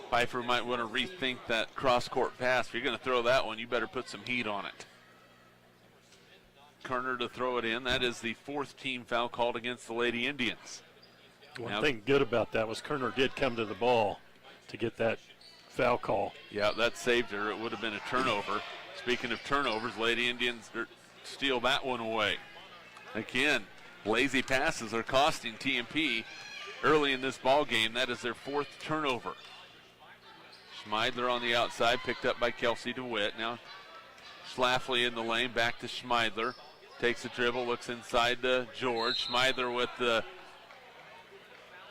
Speaker 3: Pfeiffer might want to rethink that cross-court pass. If you're going to throw that one, you better put some heat on it. Kerner to throw it in. That is the 4th team foul called against the Lady Indians.
Speaker 4: One thing good about that was Kerner did come to the ball to get that foul call.
Speaker 3: Yeah, that saved her. It would have been a turnover. Speaking of turnovers, Lady Indians steal that one away. Again, lazy passes are costing TMP early in this ball game. That is their 4th turnover. Schmeidler on the outside, picked up by Kelsey DeWitt. Now Schlafly in the lane, back to Schmeidler. Takes a dribble, looks inside to George. Schmeidler with the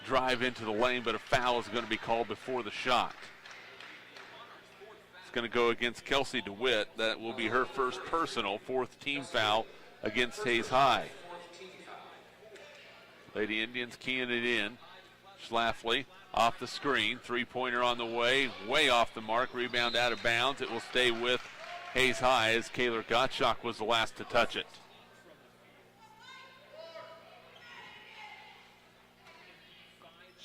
Speaker 3: drive into the lane, but a foul is going to be called before the shot. It's going to go against Kelsey DeWitt. That will be her first personal, 4th team foul against Hayes High. Lady Indians keying it in. Schlafly off the screen. Three-pointer on the way off the mark. Rebound out of bounds. It will stay with Hayes High as Kayla Gottschalk was the last to touch it.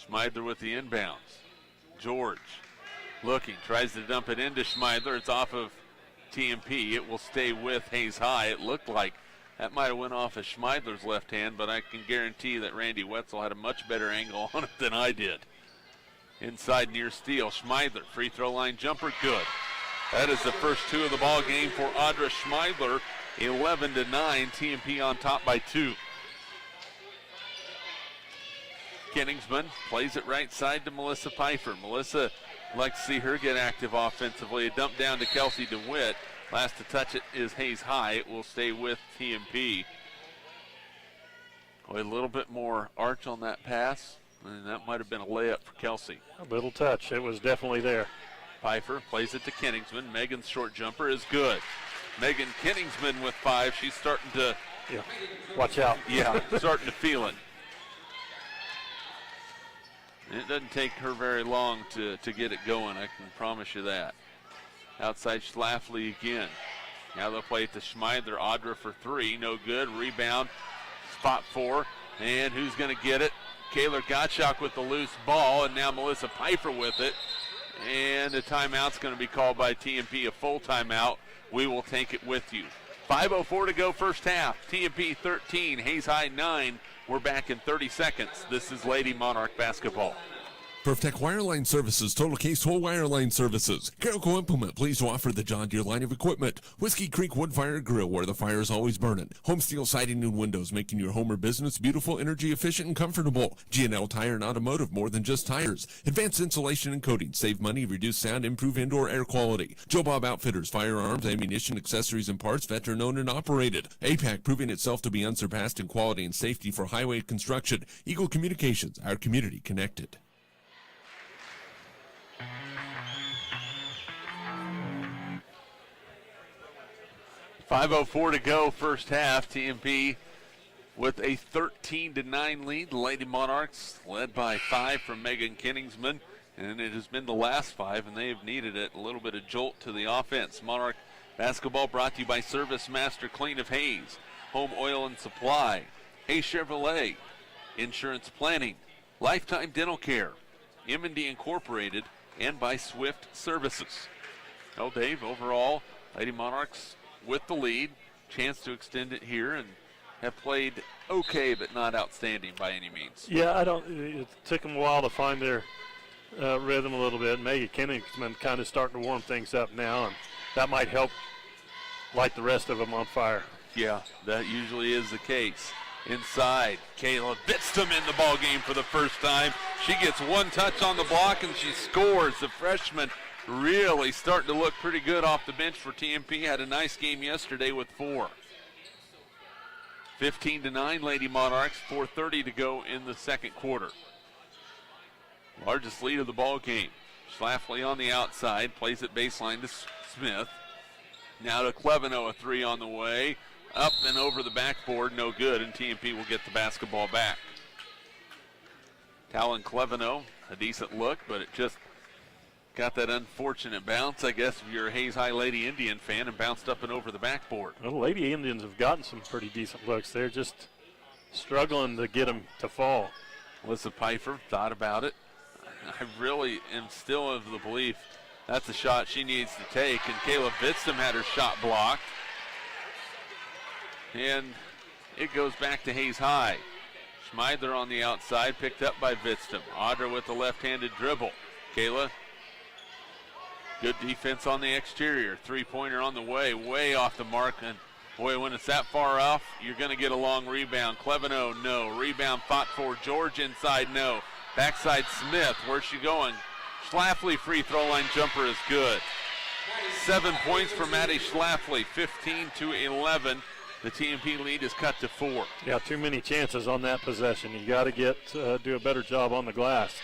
Speaker 3: Schmeidler with the inbounds. George looking, tries to dump it into Schmeidler. It's off of TMP. It will stay with Hayes High. It looked like that might have went off of Schmeidler's left hand, but I can guarantee that Randy Wetzel had a much better angle on it than I did. Inside near steal, Schmeidler, free throw line jumper, good. That is the first 2 of the ball game for Audra Schmeidler. 11-9, TMP on top by 2. Kenningsman plays it right side to Melissa Pfeiffer. Melissa likes to see her get active offensively. A dump down to Kelsey DeWitt. Last to touch it is Hayes High. It will stay with TMP. A little bit more arch on that pass, and that might have been a layup for Kelsey.
Speaker 4: A little touch. It was definitely there.
Speaker 3: Pfeiffer plays it to Kenningsman. Megan's short jumper is good. Megan Kenningsman with 5. She's starting to...
Speaker 4: Yeah, watch out.
Speaker 3: Yeah, starting to feel it. It doesn't take her very long to get it going, I can promise you that. Outside Schlafly again. Now they'll play it to Schmeidler. Audra for 3, no good. Rebound, spot 4. And who's going to get it? Kayla Gottschalk with the loose ball, and now Melissa Pfeiffer with it. And a timeout's going to be called by TMP, a full timeout. We will take it with you. 5:04 to go first half. TMP 13, Hayes High 9. We're back in 30 seconds. This is Lady Monarch basketball.
Speaker 1: Perftech Wireline Services, Total Case Whole Wireline Services. Carrico Implement, pleased to offer the John Deere line of equipment. Whiskey Creek Wood Fire Grill, where the fire is always burning. Home Steel Siding and Windows, making your home or business beautiful, energy efficient, and comfortable. G&L Tire and Automotive, more than just tires. Advanced insulation and coating, save money, reduce sound, improve indoor air quality. Joe Bob Outfitters, firearms, ammunition, accessories, and parts, veteran owned and operated. APAC, proving itself to be unsurpassed in quality and safety for highway construction. Eagle Communications, our community connected.
Speaker 3: 5:04 to go, first half. TMP with a 13-9 lead. The Lady Monarchs led by 5 from Megan Kenningsman, and it has been the last 5, and they have needed it. A little bit of jolt to the offense. Monarch basketball brought to you by Service Master Clean of Hayes, Home Oil and Supply, Hayes Chevrolet, Insurance Planning, Lifetime Dental Care, M&D Incorporated, and by Swift Services. Well, Dave, overall, Lady Monarchs with the lead, chance to extend it here, and have played okay but not outstanding by any means.
Speaker 4: Yeah, it took them a while to find their rhythm a little bit. Megan Kenningsman kind of starting to warm things up now, and that might help light the rest of them on fire.
Speaker 3: Yeah, that usually is the case. Inside, Kayla Bitstum in the ball game for the first time. She gets one touch on the block and she scores. The freshman really starting to look pretty good off the bench for TMP. Had a nice game yesterday with 4. 15-9 Lady Monarchs, 4:30 to go in the second quarter. Largest lead of the ball game. Schlafly on the outside, plays it baseline to Smith. Now to Cleveno, a 3 on the way. Up and over the backboard, no good, and TMP will get the basketball back. Talon Cleveno, a decent look, but it just got that unfortunate bounce, I guess, if you're a Hayes High Lady Indian fan, and bounced up and over the backboard.
Speaker 4: Well, the Lady Indians have gotten some pretty decent looks. They're just struggling to get them to fall.
Speaker 3: Melissa Pfeiffer thought about it. I really am still of the belief that's a shot she needs to take, and Kayla Bitstum had her shot blocked. And it goes back to Hayes High. Schmeidler on the outside, picked up by Bitstum. Audra with the left-handed dribble. Kayla, good defense on the exterior. Three-pointer on the way off the mark. And boy, when it's that far off, you're going to get a long rebound. Cleveno, no. Rebound fought for George inside, no. Backside Smith, where's she going? Schlafly free throw line jumper is good. 7 points for Maddie Schlafly, 15-11. The TMP lead is cut to 4.
Speaker 4: Yeah, too many chances on that possession. You got to do a better job on the glass.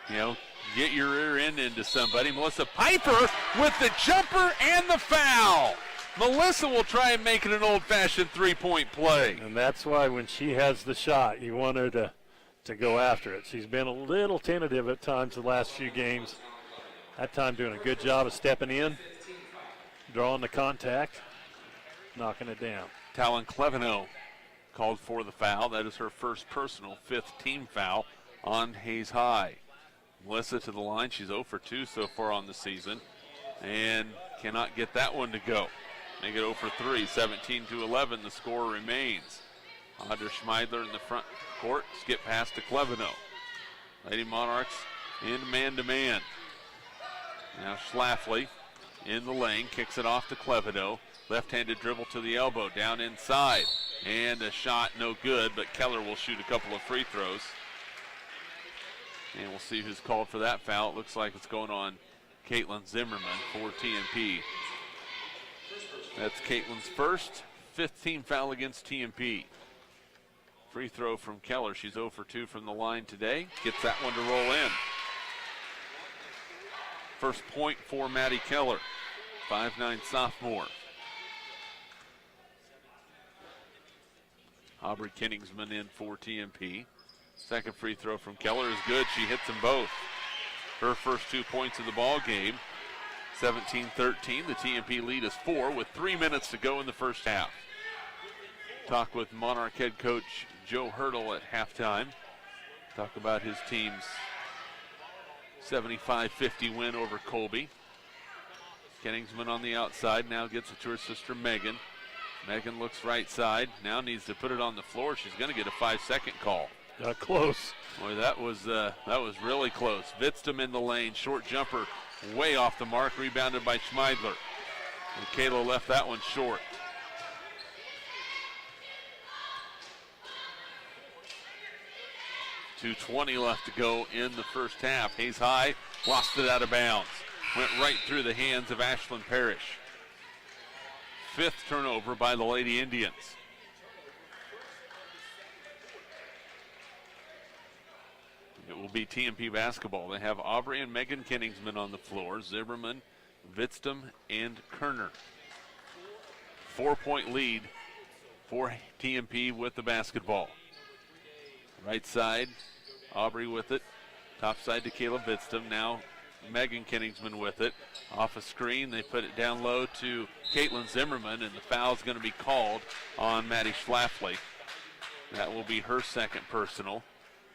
Speaker 3: You know, get your rear end into somebody. Melissa Piper with the jumper and the foul. Melissa will try and make it an old-fashioned three-point play.
Speaker 4: And that's why when she has the shot, you want her to go after it. She's been a little tentative at times the last few games. That time doing a good job of stepping in, drawing the contact, knocking it down.
Speaker 3: Talon Cleveno called for the foul. That is her first personal, 5th team foul on Hayes High. Melissa to the line. She's 0 for 2 so far on the season and cannot get that one to go. Make it 0 for 3, 17-11. The score remains. Audra Schmeidler in the front court. Skip pass to Cleveno. Lady Monarchs in man-to-man. Now Schlafly in the lane. Kicks it off to Cleveno. Left-handed dribble to the elbow. Down inside. And a shot no good, but Keller will shoot a couple of free throws. And we'll see who's called for that foul. It looks like it's going on Caitlin Zimmerman for TMP. That's Caitlin's first, 5th team foul against TMP. Free throw from Keller. She's 0 for 2 from the line today. Gets that one to roll in. First point for Maddie Keller, 5'9" sophomore. Aubrey Kenningsman in for TMP. Second free throw from Keller is good. She hits them both. Her first 2 points of the ball game. 17-13. The TMP lead is 4 with 3 minutes to go in the first half. Talk with Monarch head coach Joe Hurdle at halftime. Talk about his team's 75-50 win over Colby. Kenningsman on the outside, now gets it to her sister Megan. Megan looks right side, now needs to put it on the floor. She's going to get a 5-second call.
Speaker 4: Close.
Speaker 3: Boy, that was really close. Vidstum in the lane, short jumper, way off the mark, rebounded by Schmeidler. And Kayla left that one short. .220 left to go in the first half. Hayes High lost it out of bounds. Went right through the hands of Ashlyn Parrish. 5th turnover by the Lady Indians. It will be TMP basketball. They have Aubrey and Megan Kenningsman on the floor, Zimmerman, Vidstum, and Kerner. 4-point lead for TMP with the basketball. Right side, Aubrey with it. Top side to Kayla Vidstum. Now Megan Kenningsman with it. Off a screen, they put it down low to Caitlin Zimmerman, and the foul is going to be called on Maddie Schlafly. That will be her second personal.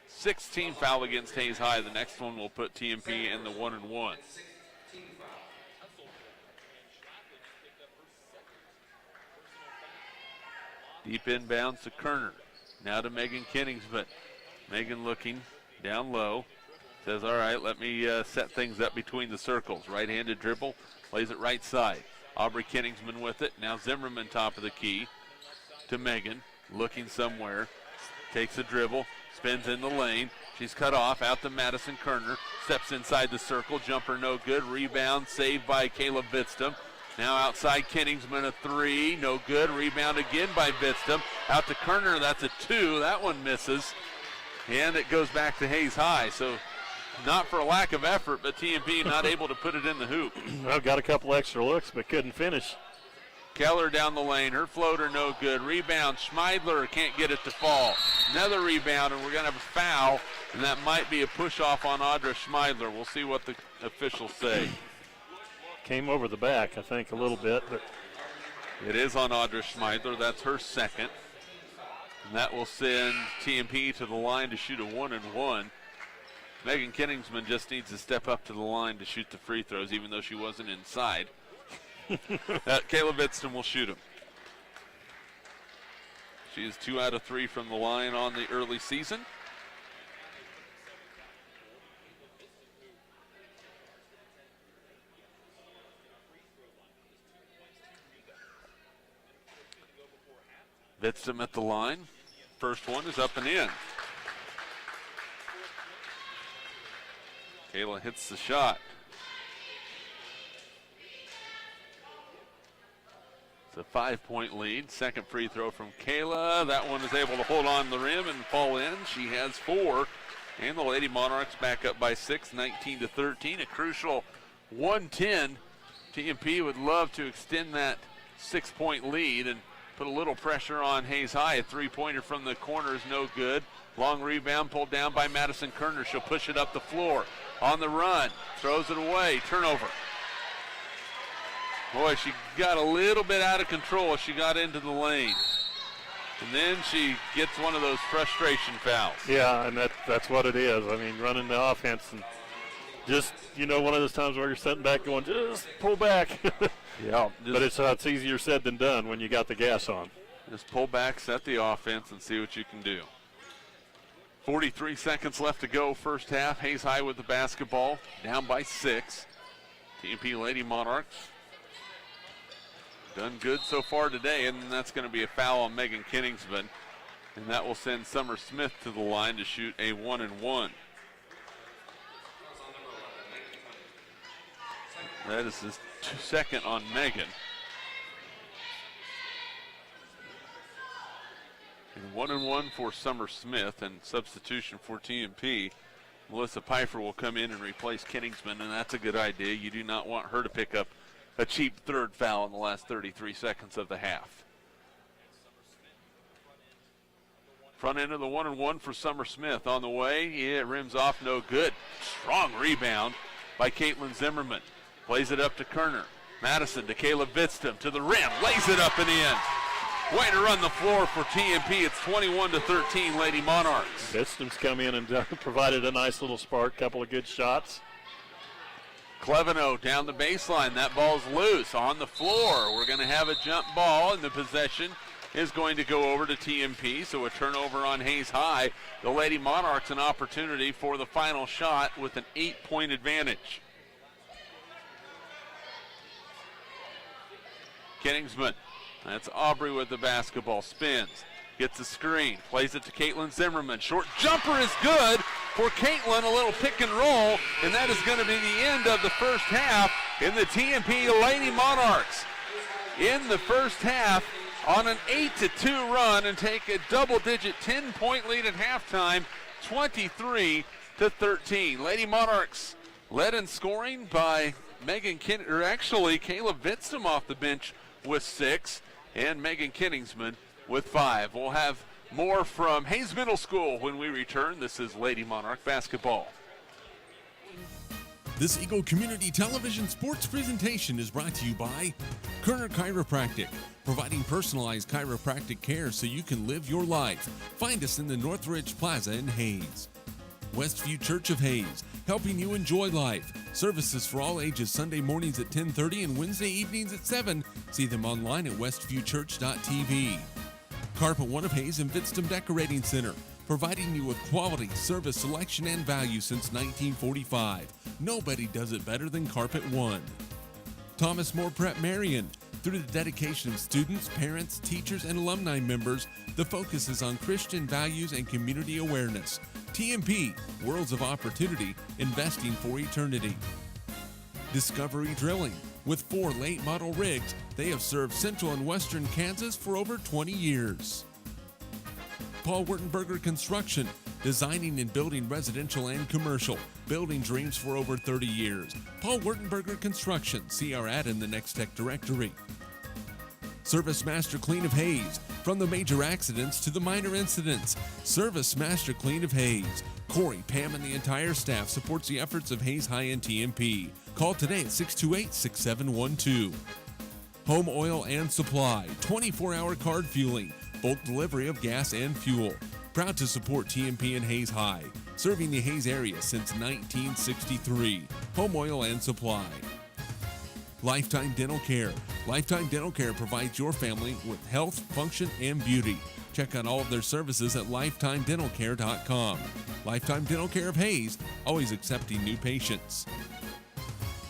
Speaker 3: 16 foul against Hayes High. The next one will put TMP in the 1-and-1. Deep inbounds to Kerner. Now to Megan Kenningsman. Megan looking down low. Says, all right, let me set things up between the circles. Right-handed dribble, lays it right side. Aubrey Kenningsman with it. Now Zimmerman top of the key to Megan. Looking somewhere. Takes a dribble. Spins in the lane. She's cut off. Out to Madison Kerner. Steps inside the circle. Jumper no good. Rebound saved by Caleb Vidstum. Now outside Kenningsman, a 3. No good. Rebound again by Vidstum. Out to Kerner. That's a 2. That one misses. And it goes back to Hayes High. So not for a lack of effort, but TMP not able to put it in the hoop.
Speaker 4: Well, got a couple extra looks, but couldn't finish.
Speaker 3: Keller down the lane. Her floater no good. Rebound. Schmeidler can't get it to fall. Another rebound, and we're going to have a foul, and that might be a push-off on Audra Schmeidler. We'll see what the officials say.
Speaker 4: Came over the back, I think, a little bit. But
Speaker 3: it is on Audra Schmeidler. That's her second. And that will send TMP to the line to shoot a 1-and-1. Megan Kenningsman just needs to step up to the line to shoot the free throws, even though she wasn't inside. Kayla Vidstum will shoot them. She is 2 out of 3 from the line on the early season. Vidstum at the line. First one is up and in. Kayla hits the shot. It's a 5-point lead. Second free throw from Kayla. That one is able to hold on the rim and fall in. She has 4. And the Lady Monarchs back up by 6, 19-13. A crucial 110. TMP would love to extend that 6-point lead and put a little pressure on Hayes High. A 3-pointer from the corner is no good. Long rebound pulled down by Madison Kerner. She'll push it up the floor. On the run. Throws it away. Turnover. Boy, she got a little bit out of control as she got into the lane. And then she gets one of those frustration fouls.
Speaker 4: Yeah, and that's what it is. I mean, running the offense and just, one of those times where you're sitting back going, just pull back.
Speaker 3: Yeah.
Speaker 4: But it's easier said than done when you got the gas on.
Speaker 3: Just pull back, set the offense, and see what you can do. 43 seconds left to go first half. Hayes High with the basketball, down by 6. TMP Lady Monarchs done good so far today, and that's going to be a foul on Megan Kenningsman, and that will send Summer Smith to the line to shoot a 1-and-1. That is his second on Megan. And 1-and-1 for Summer Smith, and substitution for TMP. Melissa Pfeiffer will come in and replace Kenningsman, and that's a good idea. You do not want her to pick up a cheap third foul in the last 33 seconds of the half. Front end of the 1-and-1 for Summer Smith on the way. Yeah, it rims off, no good. Strong rebound by Caitlin Zimmerman. Plays it up to Kerner. Madison to Caleb Vidstum to the rim. Lays it up and in. Way to run the floor for TMP. It's 21-13 Lady Monarchs.
Speaker 4: Vidstum's come in and provided a nice little spark, couple of good shots.
Speaker 3: Cleveno down the baseline. That ball's loose on the floor. We're going to have a jump ball, and the possession is going to go over to TMP, so a turnover on Hayes High. The Lady Monarchs an opportunity for the final shot with an 8-point advantage. Kenningsman, that's Aubrey with the basketball, spins, gets a screen, plays it to Caitlin Zimmerman. Short jumper is good for Caitlin, a little pick and roll, and that is going to be the end of the first half in the TMP Lady Monarchs. In the first half, on an 8-2 run and take a double-digit 10-point lead at halftime, 23-13. Lady Monarchs led in scoring by Kayla Vitztum off the bench with 6, and Megan Kenningsman with 5. We'll have more from Hayes Middle School when we return. This is Lady Monarch basketball.
Speaker 1: This Eagle Community Television sports presentation is brought to you by Kerner Chiropractic, providing personalized chiropractic care so you can live your life. Find us in the Northridge Plaza in Hayes. Westview Church of Hayes, helping you enjoy life. Services for all ages Sunday mornings at 10:30 and Wednesday evenings at 7. See them online at westviewchurch.tv. Carpet One of Hayes and Vitztum Decorating Center, providing you with quality, service, selection, and value since 1945. Nobody does it better than Carpet One. Thomas More Prep-Marian. Through the dedication of students, parents, teachers, and alumni members, the focus is on Christian values and community awareness. TMP, Worlds of Opportunity, investing for eternity. Discovery Drilling. With 4 late model rigs, they have served central and western Kansas for over 20 years. Paul Wurtenberger Construction, designing and building residential and commercial, building dreams for over 30 years. Paul Wurtenberger Construction, see our ad in the Next Tech directory. Service Master Clean of Hayes, from the major accidents to the minor incidents. Service Master Clean of Hayes. Corey, Pam, and the entire staff supports the efforts of Hayes High and TMP. Call today at 628-6712. Home Oil and Supply, 24-hour card fueling, bulk delivery of gas and fuel. Proud to support TMP and Hayes High, serving the Hayes area since 1963. Home Oil and Supply. Lifetime Dental Care. Lifetime Dental Care provides your family with health, function, and beauty. Check out all of their services at lifetimedentalcare.com. Lifetime Dental Care of Hayes, always accepting new patients.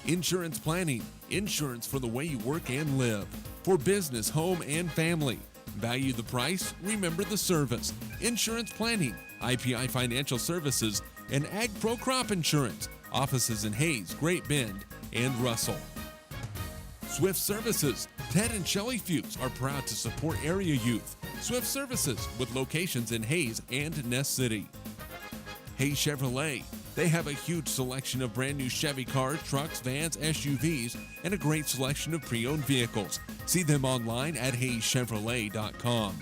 Speaker 1: Insurance Planning. Insurance for the way you work and live. For business, home, and family. Value the price, remember the service. Insurance Planning, IPI Financial Services, and Ag Pro Crop Insurance. Offices in Hayes, Great Bend, and Russell. Swift Services. Ted and Shelley Fuchs are proud to support area youth. Swift Services, with locations in Hayes and Ness City. Hayes Chevrolet. They have a huge selection of brand new Chevy cars, trucks, vans, SUVs, and a great selection of pre-owned vehicles. See them online at hayeschevrolet.com.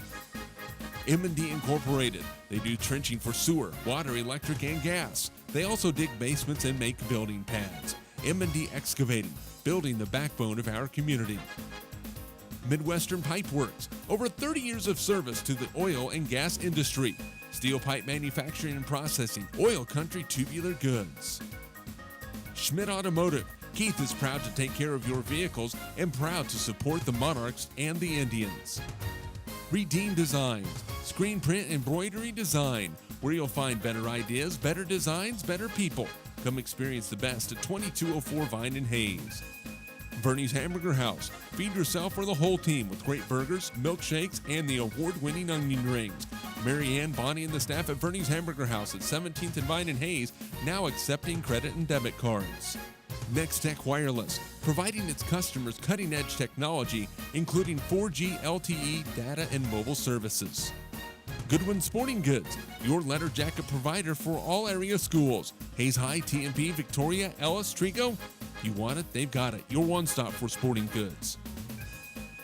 Speaker 1: M&D Incorporated. They do trenching for sewer, water, electric, and gas. They also dig basements and make building pads. M&D Excavating, building the backbone of our community. Midwestern Pipe Works, over 30 years of service to the oil and gas industry. Steel pipe manufacturing and processing, oil country tubular goods. Schmidt Automotive. Keith is proud to take care of your vehicles and proud to support the Monarchs and the Indians. Redeem Designs, screen print embroidery design, where you'll find better ideas, better designs, better people. Come experience the best at 2204 Vine in Hayes. Bernie's Hamburger House. Feed yourself or the whole team with great burgers, milkshakes, and the award-winning onion rings. Mary Ann, Bonnie, and the staff at Bernie's Hamburger House at 17th and Vine in Hayes, now accepting credit and debit cards. Next Tech Wireless, providing its customers cutting-edge technology, including 4G LTE data and mobile services. Goodwin Sporting Goods, your letter jacket provider for all area schools. Hayes High, TMP, Victoria, Ellis, Trigo. You want it, they've got it. Your one-stop for sporting goods.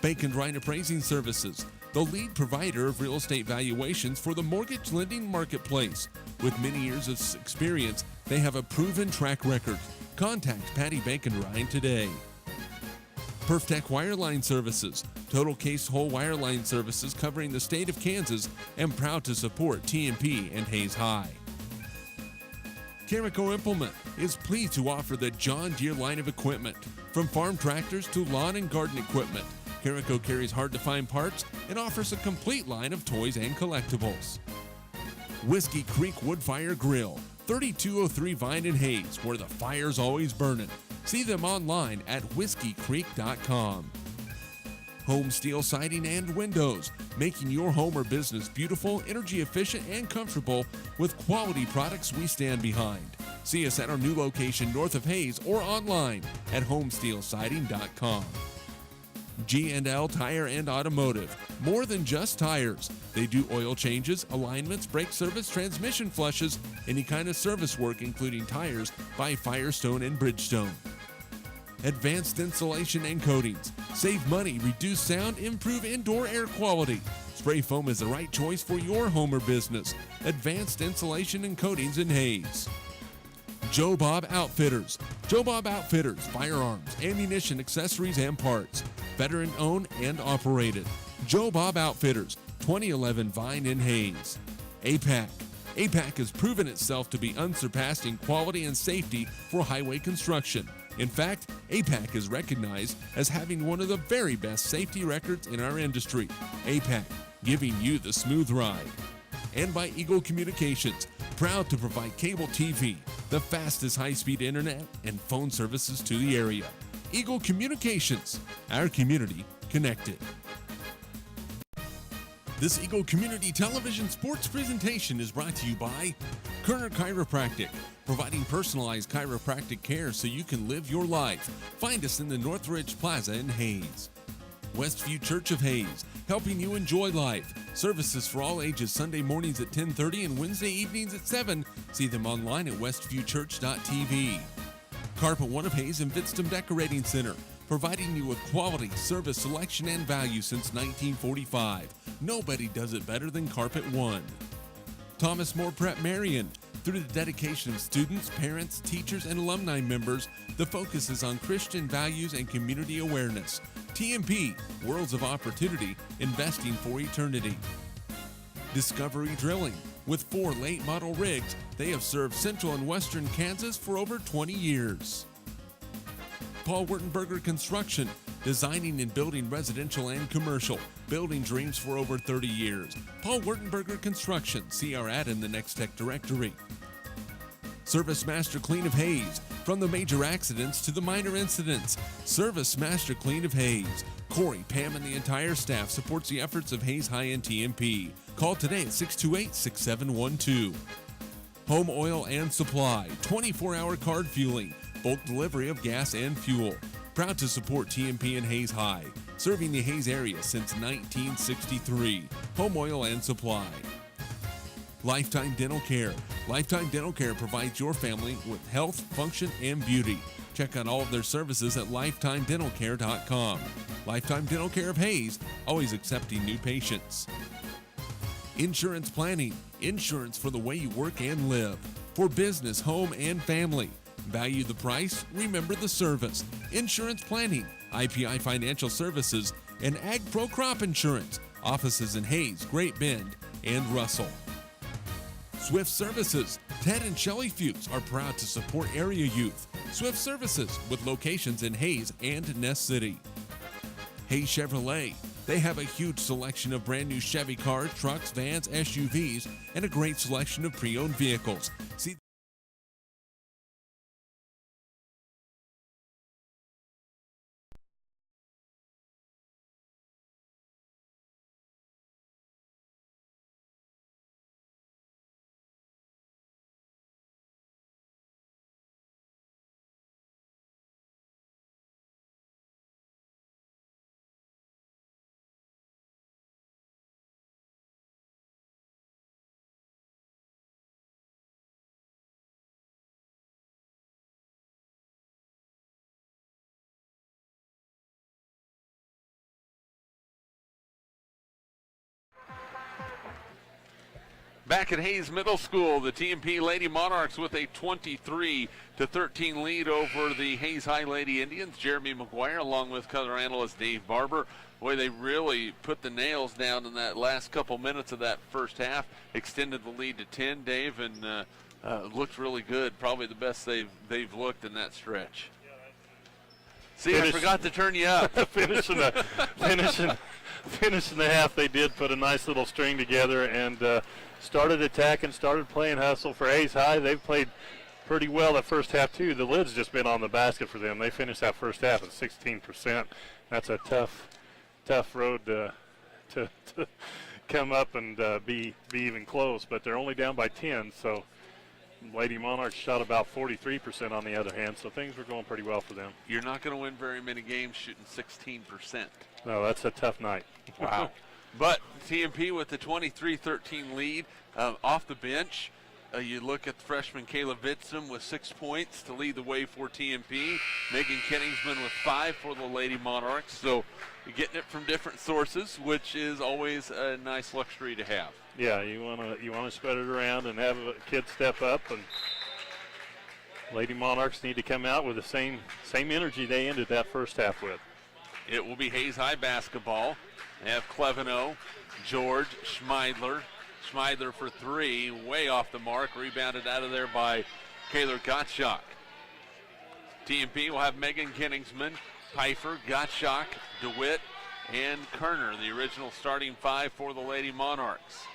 Speaker 1: Bacon Ryan Appraising Services, the lead provider of real estate valuations for the mortgage lending marketplace. With many years of experience, they have a proven track record. Contact Patty Bacon Ryan today. PerfTech Wireline Services, total case whole wireline services covering the state of Kansas, and proud to support TMP and Hayes High. Carico Implement is pleased to offer the John Deere line of equipment, from farm tractors to lawn and garden equipment. Carico carries hard-to-find parts and offers a complete line of toys and collectibles. Whiskey Creek Woodfire Grill, 3203 Vine and Hayes, where the fire's always burning. See them online at whiskeycreek.com. Home Steel Siding and Windows, making your home or business beautiful, energy efficient, and comfortable with quality products we stand behind. See us at our new location north of Hayes or online at homesteelsiding.com. G&L Tire and Automotive, more than just tires. They do oil changes, alignments, brake service, transmission flushes, any kind of service work including tires by Firestone and Bridgestone. Advanced Insulation and Coatings. Save money, reduce sound, improve indoor air quality. Spray foam is the right choice for your home or business. Advanced Insulation and Coatings in Hayes. Joe Bob Outfitters. Joe Bob Outfitters, firearms, ammunition, accessories, and parts. Veteran owned and operated. Joe Bob Outfitters, 2011 Vine in Hayes. APAC. APAC has proven itself to be unsurpassed in quality and safety for highway construction. In fact, APAC is recognized as having one of the very best safety records in our industry. APAC, giving you the smooth ride. And by Eagle Communications, proud to provide cable TV, the fastest high-speed internet, and phone services to the area. Eagle Communications, our community connected. This Eagle Community Television sports presentation is brought to you by Kerner Chiropractic, providing personalized chiropractic care so you can live your life. Find us in the Northridge Plaza in Hayes. Westview Church of Hayes, helping you enjoy life. Services for all ages Sunday mornings at 10:30 and Wednesday evenings at 7. See them online at westviewchurch.tv. Carpet One of Hayes and Vidstem Decorating Center, providing you with quality, service, selection, and value since 1945. Nobody does it better than Carpet One. Thomas More Prep-Marian. Through the dedication of students, parents, teachers, and alumni members, the focus is on Christian values and community awareness. TMP, Worlds of Opportunity, investing for eternity. Discovery Drilling. With 4 late model rigs, they have served central and western Kansas for over 20 years. Paul Wurtenberger Construction, designing and building residential and commercial, building dreams for over 30 years. Paul Wurtenberger Construction, see our ad in the Next Tech directory. Service Master Clean of Hayes, from the major accidents to the minor incidents. Service Master Clean of Hayes. Corey, Pam, and the entire staff supports the efforts of Hayes High and TMP. Call today at 628-6712. Home Oil and Supply, 24-hour card fueling, bulk delivery of gas and fuel. Proud to support TMP and Hayes High, serving the Hayes area since 1963. Home Oil and Supply. Lifetime Dental Care. Lifetime Dental Care provides your family with health, function, and beauty. Check out all of their services at lifetimedentalcare.com. Lifetime Dental Care of Hayes, always accepting new patients. Insurance Planning. Insurance for the way you work and live. For business, home, and family. Value the price, remember the service. Insurance Planning, IPI Financial Services, and Ag Pro Crop Insurance. Offices in Hayes, Great Bend, and Russell. Swift Services. Ted and Shelley Fuchs are proud to support area youth. Swift Services, with locations in Hayes and Ness City. Hayes Chevrolet. They have a huge selection of brand new Chevy cars, trucks, vans, SUVs, and a great selection of pre-owned vehicles. See
Speaker 3: Back at Hayes Middle School, the TMP Lady Monarchs with a 23-13 lead over the Hayes High Lady Indians. Jeremy McGuire along with color analyst Dave Barber. Boy, they really put the nails down in that last couple minutes of that first half, extended the lead to 10, Dave, and looked really good. Probably the best they've looked in that stretch. See, I forgot to turn you up.
Speaker 4: finishing the half, they did put a nice little string together and started attacking, started playing hustle for Hayes High. They've played pretty well that first half too. The lid's just been on the basket for them. They finished that first half at 16%. That's a tough road to come up and be even close, but they're only down by 10, so Lady Monarchs shot about 43% on the other hand, so things were going pretty well for them.
Speaker 3: You're not going to win very many games shooting 16%.
Speaker 4: No, that's a tough night.
Speaker 3: Wow. But TMP with the 23-13 lead off the bench. You look at the freshman Kayla Vitzum with 6 points to lead the way for TMP. Megan Kenningsman with 5 for the Lady Monarchs. So you're getting it from different sources, which is always a nice luxury to have.
Speaker 4: Yeah, you wanna spread it around and have a kid step up, and Lady Monarchs need to come out with the same energy they ended that first half with.
Speaker 3: It will be Hayes High basketball. They have Cleveno, George, Schmeidler. Schmeidler for 3, way off the mark, rebounded out of there by Kaylor Gottschalk. TMP will have Megan Kenningsman, Pfeiffer, Gottschalk, DeWitt, and Kerner, the original starting 5 for the Lady Monarchs.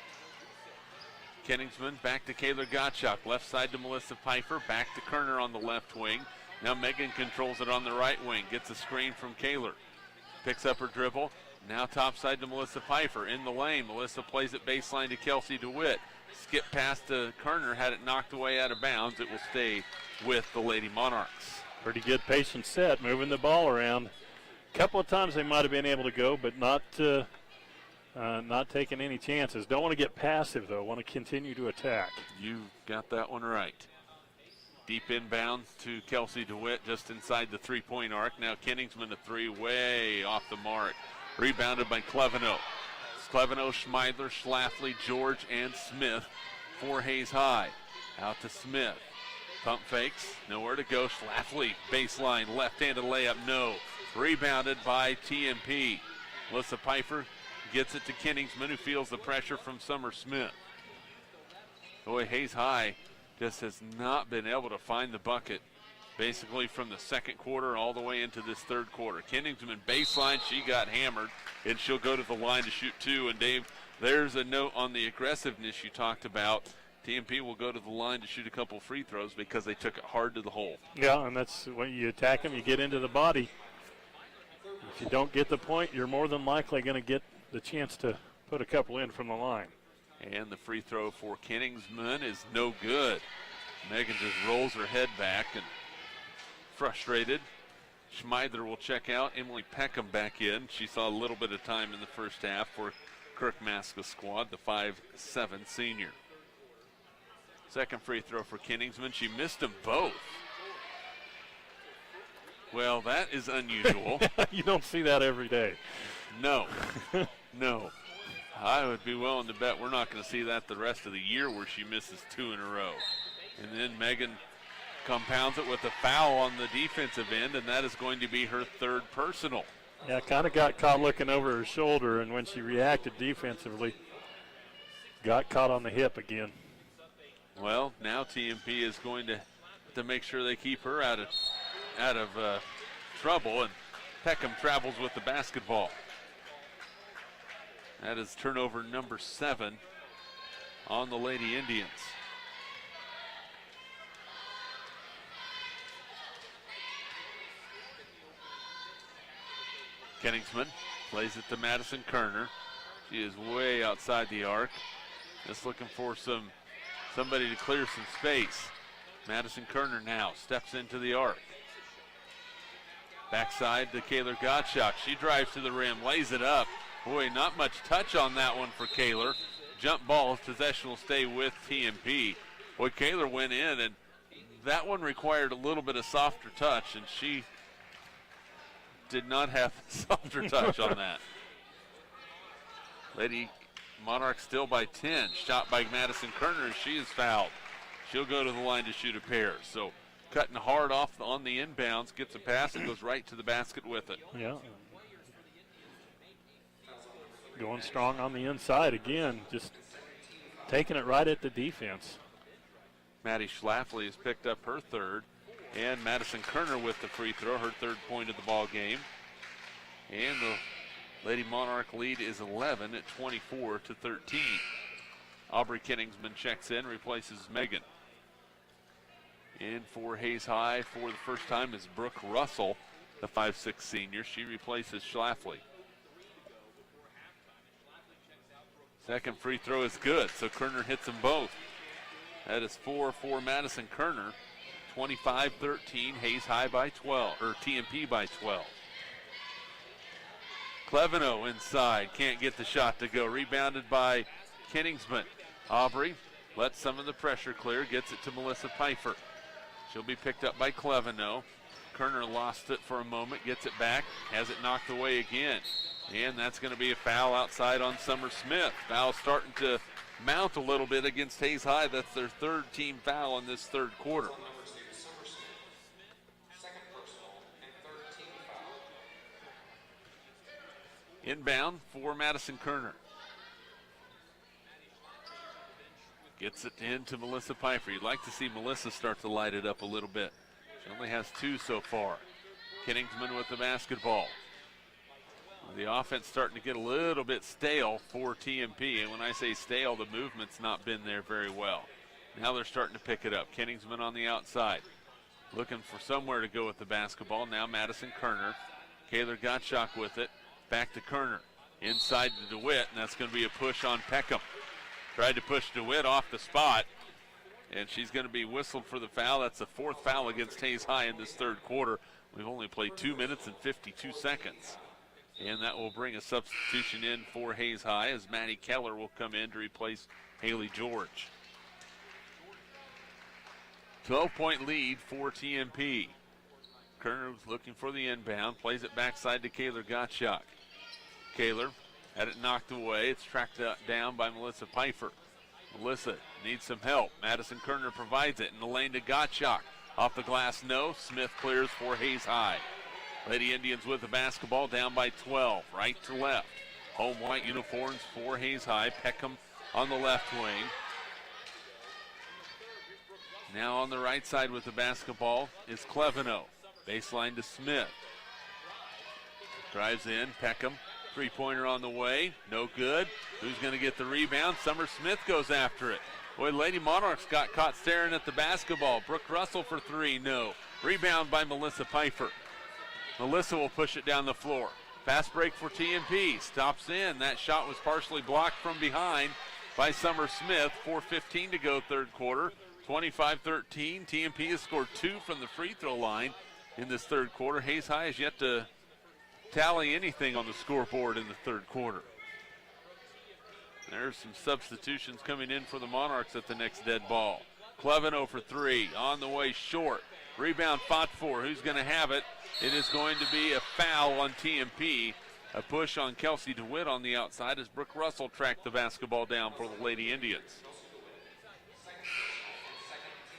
Speaker 3: Kenningsman back to Kaylor Gottschalk, left side to Melissa Pfeiffer, back to Kerner on the left wing. Now Megan controls it on the right wing, gets a screen from Kaylor, picks up her dribble. Now top side to Melissa Pfeiffer in the lane. Melissa plays it baseline to Kelsey DeWitt. Skip past to Kerner, had it knocked away out of bounds. It will stay with the Lady Monarchs.
Speaker 4: Pretty good patient set, moving the ball around. A couple of times they might have been able to go, but not taking any chances. Don't want to get passive, though. Want to continue to attack.
Speaker 3: You got that one right. Deep inbound to Kelsey DeWitt just inside the three-point arc. Now Kenningsman a 3 way off the mark. Rebounded by Cleveno. Cleveno, Schmeidler, Schlafly, George, and Smith for Hayes High. Out to Smith. Pump fakes, nowhere to go. Schlafly, baseline, left-handed layup, no. Rebounded by TMP. Melissa Pfeiffer gets it to Kenningsman, who feels the pressure from Summer Smith. Boy, Hayes High just has not been able to find the bucket basically from the second quarter all the way into this third quarter. Kenningsman baseline, she got hammered, and she'll go to the line to shoot 2. And Dave, there's a note on the aggressiveness you talked about. TMP will go to the line to shoot a couple free throws because they took it hard to the hole.
Speaker 4: Yeah, and that's when you attack them, you get into the body. If you don't get the point, you're more than likely going to get the chance to put a couple in from the line.
Speaker 3: And the free throw for Kenningsman is no good. Megan just rolls her head back and frustrated. Schmeidler will check out. Emily Peckham back in. She saw a little bit of time in the first half for Kirk Maska's squad, the 5'7" senior. Second free throw for Kenningsman. She missed them both. Well, that is unusual.
Speaker 4: You don't see that every day.
Speaker 3: No. No. I would be willing to bet we're not going to see that the rest of the year where she misses 2 in a row. And then Megan compounds it with a foul on the defensive end, and that is going to be her 3rd personal.
Speaker 4: Yeah, kind of got caught looking over her shoulder, and when she reacted defensively, got caught on the hip again.
Speaker 3: Well, now TMP is going to make sure they keep her out of trouble, and Peckham travels with the basketball. That is turnover number 7 on the Lady Indians. Kenningsman plays it to Madison Kerner. She is way outside the arc. Just looking for somebody to clear some space. Madison Kerner now steps into the arc. Backside to Kaylor Gottschalk. She drives to the rim, lays it up. Boy, not much touch on that one for Kaylor. Jump ball, possession will stay with TMP. Boy, Kaylor went in, and that one required a little bit of softer touch, and she did not have softer touch on that. Lady Monarchs still by 10. Shot by Madison Kerner, and she is fouled. She'll go to the line to shoot a pair. So cutting hard off on the inbounds, gets a pass and goes right to the basket with it.
Speaker 4: Yeah. Going strong on the inside again, just taking it right at the defense.
Speaker 3: Maddie Schlafly has picked up her 3rd. And Madison Kerner with the free throw, her third point of the ball game. And the Lady Monarch lead is 11 at 24-13. Aubrey Kenningsman checks in, replaces Megan. In for Hayes High for the first time is Brooke Russell, the 5'6" senior. She replaces Schlafly. Second free throw is good, so Kerner hits them both. That is 4 for Madison Kerner. 25-13, Hayes High by 12, or TMP by 12. Cleveno inside, can't get the shot to go. Rebounded by Kenningsman. Aubrey lets some of the pressure clear, gets it to Melissa Pfeiffer. She'll be picked up by Cleveno. Kerner lost it for a moment, gets it back, has it knocked away again. And that's going to be a foul outside on Summer Smith. Foul starting to mount a little bit against Hayes High. That's their third team foul in this third quarter. Inbound for Madison Kerner. Gets it into Melissa Pfeiffer. You'd like to see Melissa start to light it up a little bit. She only has 2 so far. Kenningsman with the basketball. The offense starting to get a little bit stale for TMP. And when I say stale, the movement's not been there very well. Now they're starting to pick it up. Kenningsman on the outside. Looking for somewhere to go with the basketball. Now Madison Kerner. Kaylor Gottschalk with it. Back to Kerner. Inside to DeWitt, and that's going to be a push on Peckham. Tried to push DeWitt off the spot, and she's going to be whistled for the foul. That's the 4th foul against Hayes High in this third quarter. We've only played 2 minutes and 52 seconds. And that will bring a substitution in for Hayes High as Maddie Keller will come in to replace Haley George. 12-point lead for TMP. Kerner looking for the inbound, plays it backside to Kaylor Gottschalk. Kaylor had it knocked away. It's tracked down by Melissa Pfeiffer. Melissa needs some help. Madison Kerner provides it in the lane to Gottschalk. Off the glass, no. Smith clears for Hayes High. Lady Indians with the basketball, down by 12, right to left. Home white uniforms for Hayes High. Peckham on the left wing. Now on the right side with the basketball is Cleveno. Baseline to Smith. Drives in, Peckham. Three-pointer on the way, no good. Who's going to get the rebound? Summer Smith goes after it. Boy, Lady Monarchs got caught staring at the basketball. Brooke Russell for 3, no. Rebound by Melissa Pfeiffer. Melissa will push it down the floor. Fast break for TMP, stops in. That shot was partially blocked from behind by Summer Smith. 4:15 to go third quarter. 25-13, TMP has scored 2 from the free throw line in this third quarter. Hayes High has yet to tally anything on the scoreboard in the third quarter. There's some substitutions coming in for the Monarchs at the next dead ball. Cleveno for 3, on the way short. Rebound fought for, who's going to have it? It is going to be a foul on TMP. A push on Kelsey DeWitt on the outside as Brooke Russell tracked the basketball down for the Lady Indians.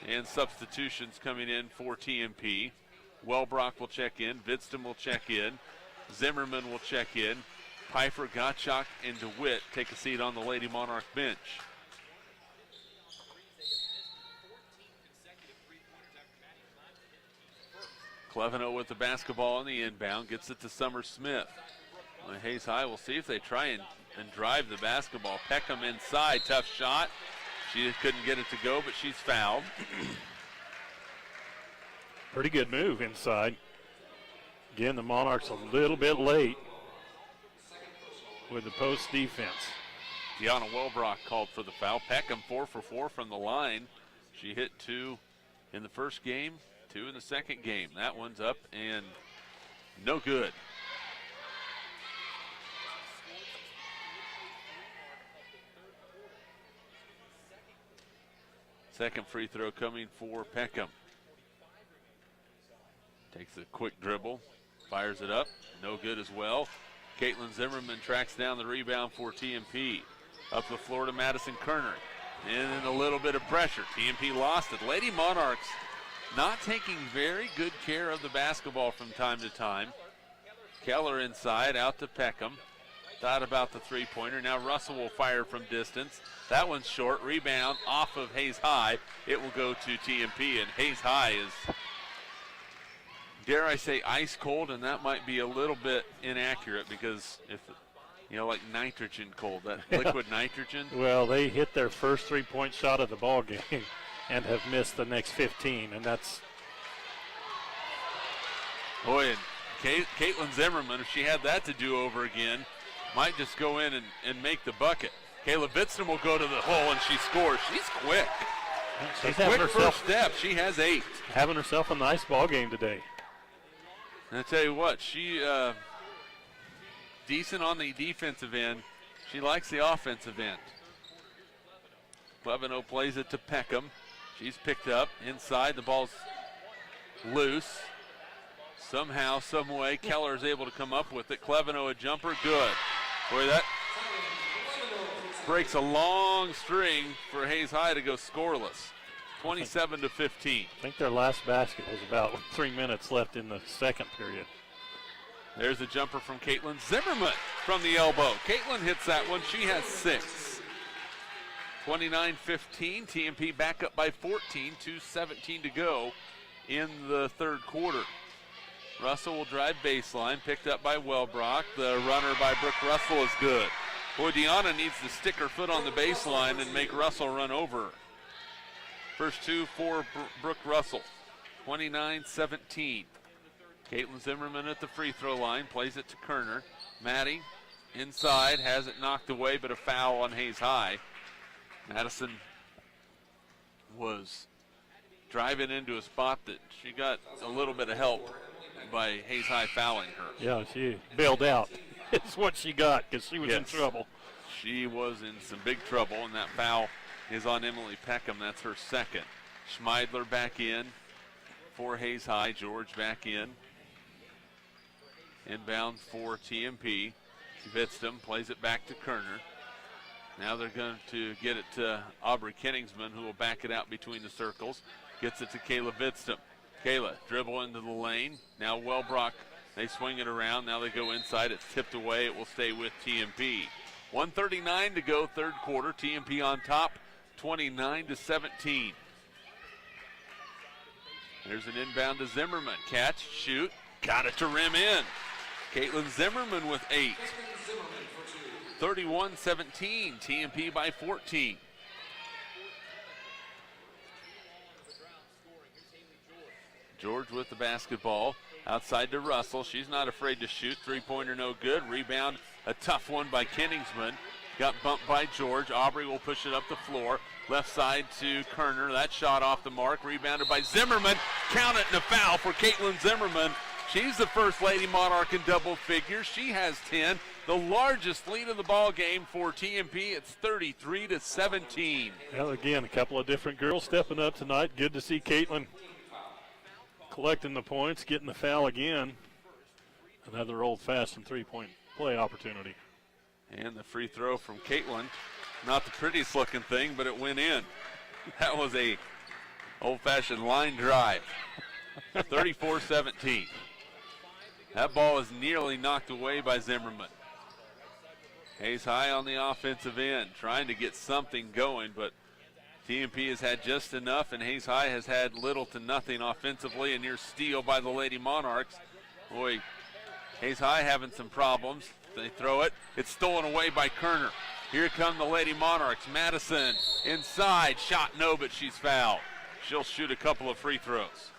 Speaker 3: And substitutions coming in for TMP. Wellbrock will check in, Vidston will check in, Zimmerman will check in. Pfeiffer, Gottschalk, and DeWitt take a seat on the Lady Monarch bench. Cleveno with the basketball on the inbound, gets it to Summer Smith. Hayes High will see if they try and drive the basketball. Peckham inside, tough shot. She couldn't get it to go, but she's fouled.
Speaker 4: Pretty good move inside. Again, the Monarchs a little bit late with the post defense.
Speaker 3: Deanna Wellbrock called for the foul. Peckham 4 for 4 from the line. She hit 2 in the first game, 2 in the second game. That one's up and no good. Second free throw coming for Peckham. Takes a quick dribble, fires it up, no good as well. Caitlin Zimmerman tracks down the rebound for TMP. Up the floor to Madison Kerner. And a little bit of pressure. TMP lost it. Lady Monarchs not taking very good care of the basketball from time to time. Keller inside, out to Peckham. Thought about the three-pointer. Now Russell will fire from distance. That one's short. Rebound off of Hayes High. It will go to TMP, and Hayes High is dare I say, ice cold, and that might be a little bit inaccurate because if, like nitrogen cold, that liquid nitrogen.
Speaker 4: Well, they hit their first 3-point shot of the ball game and have missed the next 15, and that's.
Speaker 3: Boy, and Caitlin Zimmerman, if she had that to do over again, might just go in and make the bucket. Kayla Bitston will go to the hole and she scores. She's quick.
Speaker 4: She's having herself
Speaker 3: first step. She has 8.
Speaker 4: Having herself a nice ball game today.
Speaker 3: And I tell you what, she decent on the defensive end. She likes the offensive end. Cleveno plays it to Peckham. She's picked up inside. The ball's loose. Somehow, some way, Keller is able to come up with it. Cleveno a jumper, good. Boy, that breaks a long string for Hayes High to go scoreless. 27 to 15.
Speaker 4: I think their last basket was about 3 minutes left in the second period.
Speaker 3: There's a jumper from Caitlin Zimmerman from the elbow. Caitlin hits that one. She has 6. 29-15. TMP back up by 14. 2:17 to go in the third quarter. Russell will drive baseline, picked up by Wellbrock. The runner by Brooke Russell is good. Boy, Deanna needs to stick her foot on the baseline and make Russell run over her. First 2 for Brooke Russell. 29-17. Caitlin Zimmerman at the free throw line, plays it to Kerner. Maddie inside, has it knocked away, but a foul on Hayes High. Madison was driving into a spot that she got a little bit of help by Hayes High fouling her.
Speaker 4: Yeah, she bailed out. It's what she got because she was in trouble.
Speaker 3: She was in some big trouble, and that foul is on Emily Peckham. That's her second. Schmeidler back in for Hayes High. George back in. Inbound for TMP. Vidstam plays it back to Kerner. Now they're going to get it to Aubrey Kenningsman, who will back it out between the circles. Gets it to Kayla Vidstam. Kayla dribble into the lane. Now Wellbrock, they swing it around. Now they go inside. It's tipped away. It will stay with TMP. 1:39 to go, third quarter. TMP on top, 29-17. There's an inbound to Zimmerman. Catch, shoot, got it to rim in. Caitlin Zimmerman with 8. 31-17, TMP by 14. George with the basketball. Outside to Russell. She's not afraid to shoot. Three-pointer no good. Rebound, a tough one by Kenningsman. Got bumped by George. Aubrey will push it up the floor. Left side to Kerner. That shot off the mark. Rebounded by Zimmerman. Count it and a foul for Caitlin Zimmerman. She's the first Lady Monarch in double figures. She has 10. The largest lead of the ball game for TMP. It's 33-17.
Speaker 4: Well, again, a couple of different girls stepping up tonight. Good to see Caitlin collecting the points, getting the foul again. Another old-fashioned three-point play opportunity.
Speaker 3: And the free throw from Caitlin. Not the prettiest looking thing, but it went in. That was a old-fashioned line drive. 34-17. That ball is nearly knocked away by Zimmerman. Hayes High on the offensive end, trying to get something going, but TMP has had just enough, and Hayes High has had little to nothing offensively. A near steal by the Lady Monarchs. Boy, Hayes High having some problems. They throw it. It's stolen away by Kerner. Here come the Lady Monarchs. Madison inside. Shot no, but she's fouled. She'll shoot a couple of free throws.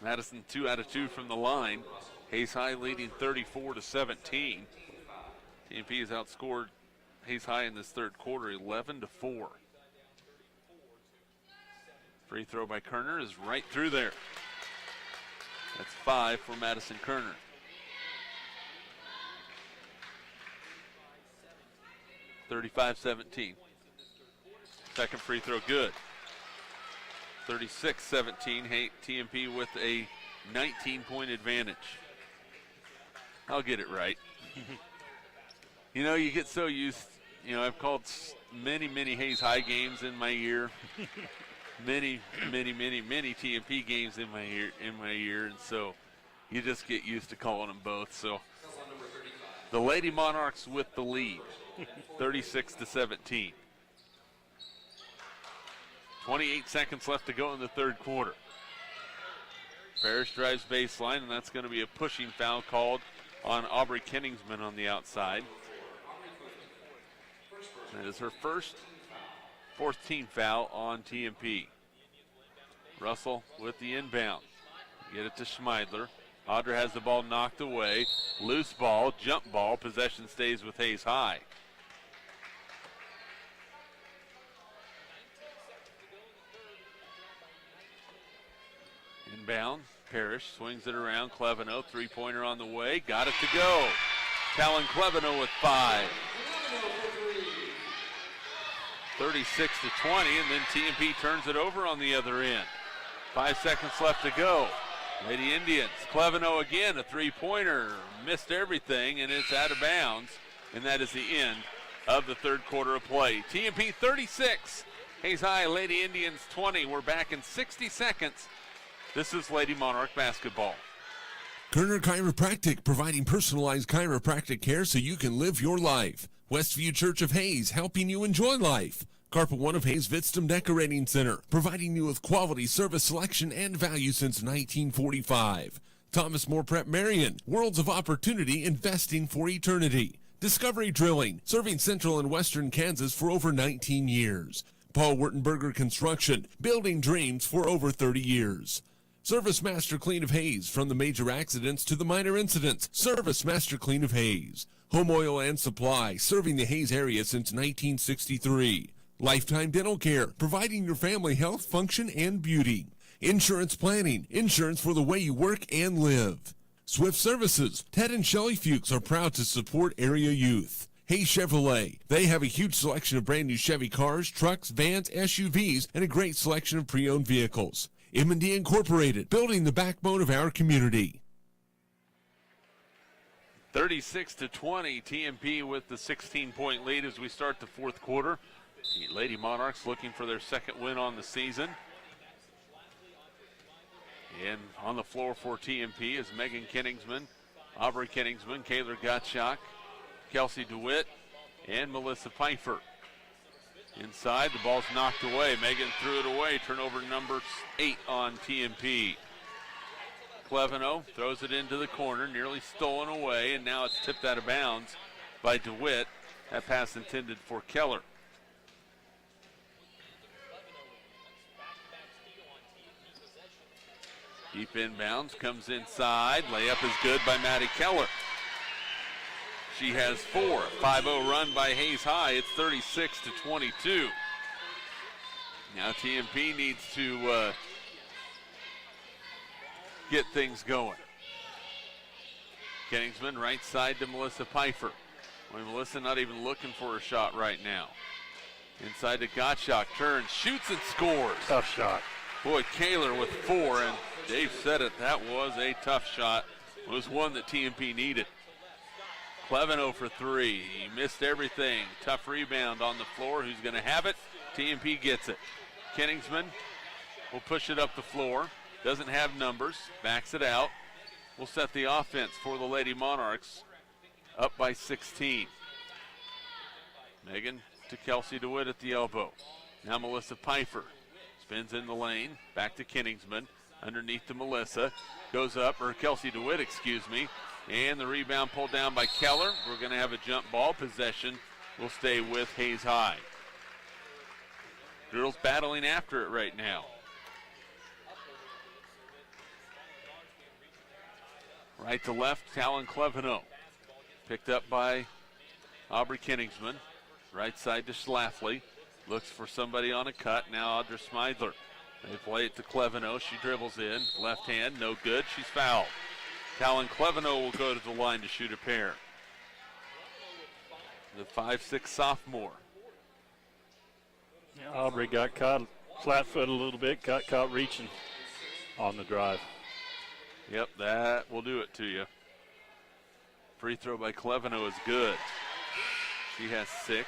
Speaker 3: Madison 2 out of 2 from the line. Hayes High leading 34-17. TMP has outscored Hayes High in this third quarter 11-4. Free throw by Kerner is right through there. That's 5 for Madison Kerner. (35-17). Second free throw good. 36-17. TMP with a 19-point advantage. I'll get it right. You know, you get so used. You know, I've called many Hayes High games in my year. many TMP games in my year, and so you just get used to calling them both. So the Lady Monarchs with the lead, 36-17. 28 seconds left to go in the third quarter. Parrish drives baseline, and that's going to be a pushing foul called on Aubrey Kenningsman on the outside. That is her fourth team foul on TMP. Russell with the inbound. Get it to Schmeidler. Audra has the ball knocked away. Loose ball, jump ball. Possession stays with Hayes High. Inbound. Parrish swings it around. Cleveno, three-pointer on the way. Got it to go. Talon Cleveno with 5. 36 to 20, and then TMP turns it over on the other end. 5 seconds left to go. Lady Indians, Cleveno again, a three-pointer. Missed everything, and it's out of bounds. And that is the end of the third quarter of play. TMP 36, Hayes High Lady Indians 20. We're back in 60 seconds. This is Lady Monarch basketball.
Speaker 1: Kerner Chiropractic, providing personalized chiropractic care so you can live your life. Westview Church of Hayes, helping you enjoy life. Carpet One of Hayes Vitstum Decorating Center, providing you with quality service selection and value since 1945. Thomas More Prep-Marian, worlds of opportunity, investing for eternity. Discovery Drilling, serving central and western Kansas for over 19 years. Paul Wurtenberger Construction, building dreams for over 30 years. Service Master Clean of Hayes, from the major accidents to the minor incidents. Service Master Clean of Hayes. Home Oil and Supply, serving the Hayes area since 1963. Lifetime Dental Care, providing your family health, function, and beauty. Insurance Planning, insurance for the way you work and live. Swift Services, Ted and Shelley Fuchs are proud to support area youth. Hayes Chevrolet, they have a huge selection of brand new Chevy cars, trucks, vans, SUVs, and a great selection of pre-owned vehicles. M&D Incorporated, building the backbone of our community.
Speaker 3: 36 to 20, TMP with the 16-point lead as we start the fourth quarter. The Lady Monarchs looking for their second win on the season. And on the floor for TMP is Megan Kenningsman, Aubrey Kenningsman, Kayla Gottschalk, Kelsey DeWitt, and Melissa Pfeiffer. Inside, the ball's knocked away. Megan threw it away. Turnover number 8 on TMP. Cleveno throws it into the corner, nearly stolen away, and now it's tipped out of bounds by DeWitt. That pass intended for Keller. Deep inbounds, comes inside. Layup is good by Maddie Keller. She has 4. 5-0 run by Hayes High. It's 36 to 22. Now TMP needs to get things going. Kenningsman right side to Melissa Pfeiffer. Well, Melissa not even looking for a shot right now. Inside to Gottschalk, turns, shoots and scores.
Speaker 4: Tough shot.
Speaker 3: Boy, Kaler with 4, and Dave said it, that was a tough shot. It was one that TMP needed. Cleveno for 3. He missed everything. Tough rebound on the floor. Who's going to have it? TMP gets it. Kenningsman will push it up the floor. Doesn't have numbers. Backs it out. Will set the offense for the Lady Monarchs. Up by 16. Megan to Kelsey DeWitt at the elbow. Now Melissa Pfeiffer. Spins in the lane. Back to Kenningsman. Underneath to Melissa. Goes up, or Kelsey DeWitt, excuse me. And the rebound pulled down by Keller. We're going to have a jump ball. Possession will stay with Hayes High. Girls battling after it right now. Right to left, Talon Cleveno. Picked up by Aubrey Kenningsman. Right side to Schlafly. Looks for somebody on a cut. Now Audra Smidler. They play it to Cleveno. She dribbles in. Left hand, no good. She's fouled. Talon Cleveno will go to the line to shoot a pair. The 5'6" sophomore.
Speaker 4: Yeah, Aubrey got caught flat-footed a little bit, got caught reaching on the drive.
Speaker 3: Yep, that will do it to you. Free throw by Cleveno is good. She has 6.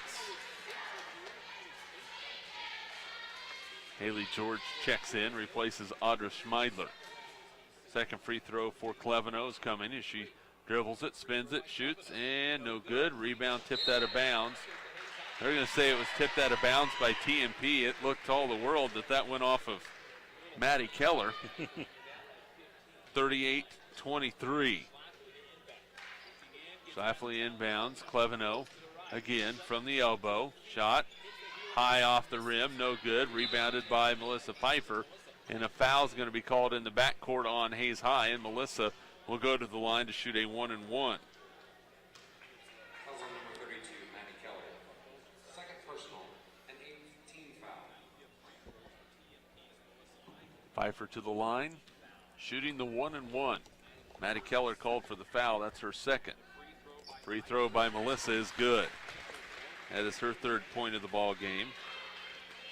Speaker 3: Haley George checks in, replaces Audra Schmeidler. Second free throw for Cleveno is coming as she dribbles it, spins it, shoots, and no good. Rebound tipped out of bounds They're going to say it was tipped out of bounds by TMP. It looked to all the world that went off of Maddie Keller. 38-23. Schlafly inbounds. Cleveno again from the elbow. Shot high off the rim, no good. Rebounded by Melissa Pfeiffer. And a foul is going to be called in the backcourt on Hayes High, and Melissa will go to the line to shoot a 1-and-1.
Speaker 5: Number 32, Maddie Keller. Second personal, an 18 foul.
Speaker 3: Pfeiffer to the line, shooting the 1-and-1. Maddie Keller called for the foul. That's her second. Free throw by Melissa is good. That is her third point of the ball game.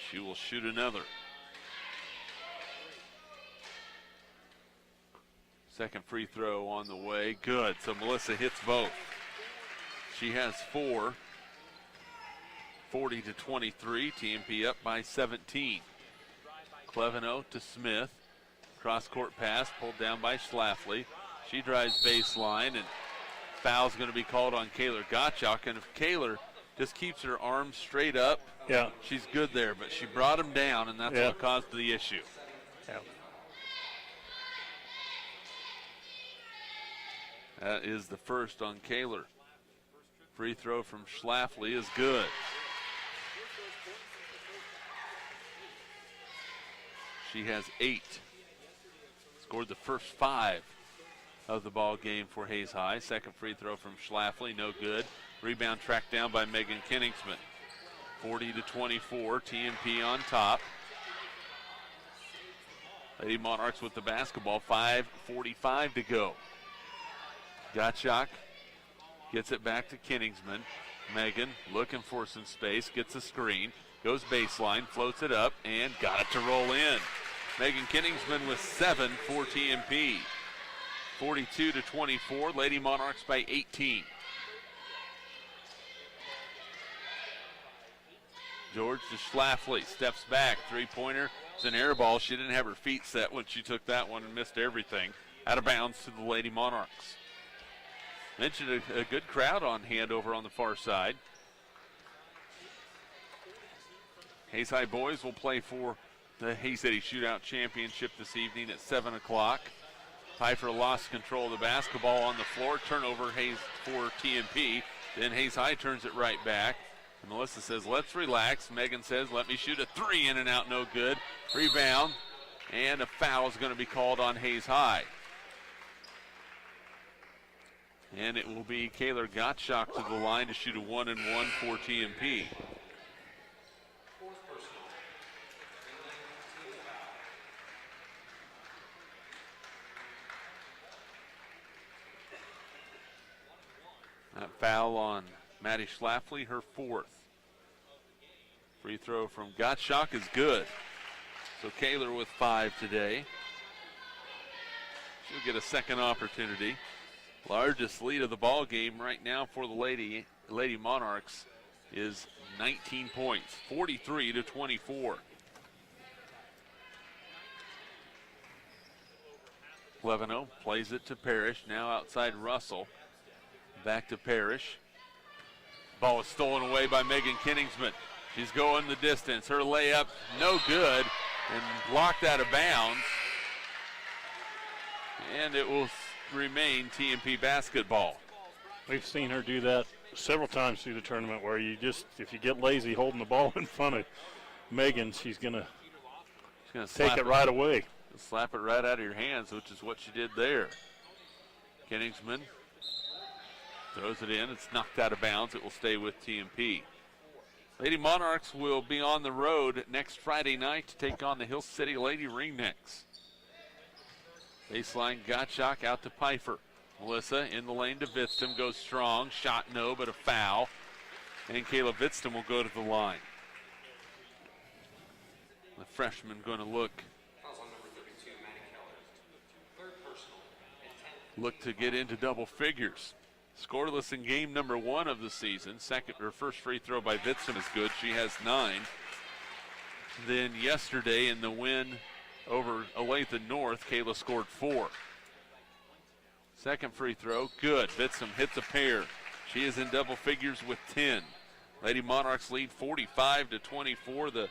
Speaker 3: She will shoot another. Second free throw on the way. Good. So Melissa hits both. She has 4. 40-23. TMP up by 17. Cleveno to Smith. Cross-court pass pulled down by Schlafly. She drives baseline, and foul's going to be called on Kaylor Gottschalk. And if Kaylor just keeps her arms straight up, she's good there. But she brought him down, and that's what caused the issue. That is the first on Kaylor. Free throw from Schlafly is good. She has 8. Scored the first 5 of the ball game for Hayes High. Second free throw from Schlafly, no good. Rebound tracked down by Megan Kiningsman. 40-24, TMP on top. Lady Monarchs with the basketball, 5:45 to go. Gottschalk gets it back to Kiningsman. Megan looking for some space, gets a screen, goes baseline, floats it up, and got it to roll in. Megan Kiningsman with 7 for TMP. 42-24, Lady Monarchs by 18. George to Schlafly, steps back, three-pointer. It's an air ball. She didn't have her feet set when she took that one and missed everything. Out of bounds to the Lady Monarchs. Mentioned a good crowd on hand over on the far side. Hayes High boys will play for the Hayes City Shootout Championship this evening at 7 o'clock. Pfeiffer lost control of the basketball on the floor. Turnover Hayes for TMP. Then Hayes High turns it right back. And Melissa says, let's relax. Megan says, let me shoot a 3 in and out, no good. Rebound, and a foul is going to be called on Hayes High. And it will be Kaylor Gottschalk to the line to shoot a 1-and-1 for TMP. That foul on Maddie Schlafly, her 4th. Free throw from Gottschalk is good. So Kaylor with 5 today. She'll get a second opportunity. Largest lead of the ball game right now for the Lady Monarchs is 19 points, 43-24. Cleveno plays it to Parrish, now outside Russell. Back to Parrish. Ball is stolen away by Megan Kiningsman. She's going the distance. Her layup, no good, and blocked out of bounds. And it will remain TMP basketball.
Speaker 4: We've seen her do that several times through the tournament where you just, if you get lazy holding the ball in front of Megan, she's going to take it right away.
Speaker 3: Slap it right out of your hands, which is what she did there. Kiningsman throws it in. It's knocked out of bounds. It will stay with TMP. Lady Monarchs will be on the road next Friday night to take on the Hill City Lady Ringnecks. Baseline Gottschalk out to Pfeiffer. Melissa in the lane to Vitstum, goes strong. Shot no, but a foul. And Kayla Vitstum will go to the line. The freshman going to look to get into double figures. Scoreless in game number 1 of the season. First free throw by Vitstum is good. She has 9. Then yesterday in the win over Olathe North, Kayla scored 4. Second free throw, good. Vitstum hits a pair. She is in double figures with 10. Lady Monarchs lead 45-24, the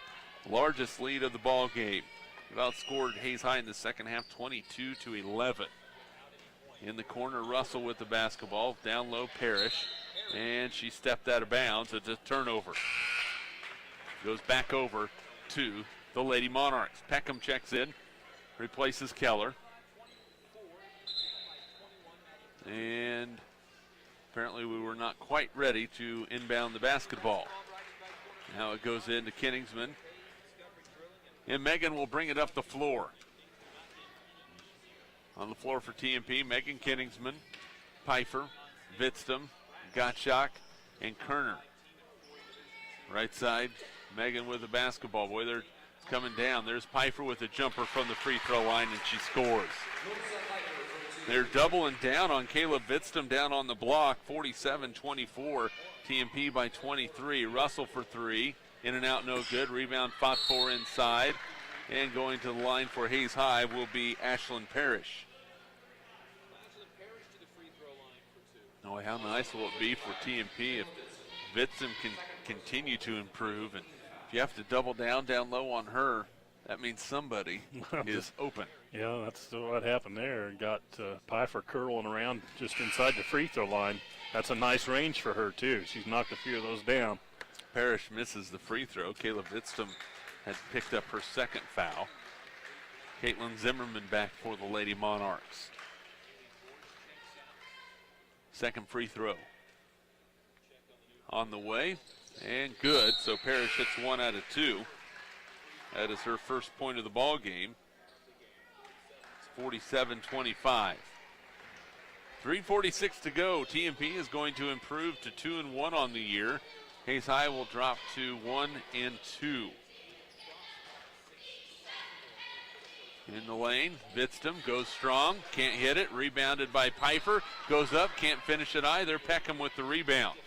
Speaker 3: largest lead of the ball game. They've outscored Hayes High in the second half 22-11. In the corner, Russell with the basketball. Down low, Parrish. And she stepped out of bounds. It's a turnover. Goes back over to the Lady Monarchs. Peckham checks in, replaces Keller. And apparently we were not quite ready to inbound the basketball. Now it goes into Kingsman. And Megan will bring it up the floor. On the floor for TMP, Megan Kingsman, Pfeiffer, Vidstum, Gottschalk, and Kerner. Right side, Megan with the basketball. Boy, they're coming down. There's Pfeiffer with a jumper from the free throw line, and she scores. They're doubling down on Caleb Vidstum down on the block, 47-24. TMP by 23. Russell for three. In and out, no good. Rebound fought for inside. And going to the line for Hayes High will be Ashlyn Parrish. Oh, how nice will it be for TMP if Vidstum can continue to improve. And if you have to double down low on her, that means somebody is open.
Speaker 4: Yeah, that's what happened there. Got Pfeiffer curling around just inside the free throw line. That's a nice range for her, too. She's knocked a few of those down.
Speaker 3: Parrish misses the free throw. Caleb Vidstum has picked up her second foul. Caitlin Zimmerman back for the Lady Monarchs. Second free throw on the way, and good. So Parrish hits 1 out of 2. That is her first point of the ball game. It's 47-25. 3:46 to go. TMP is going to improve to 2-1 on the year. Hayes High will drop to 1-2. In the lane, Vidstum goes strong, can't hit it, rebounded by Pfeiffer, goes up, can't finish it either. Peckham with the rebound.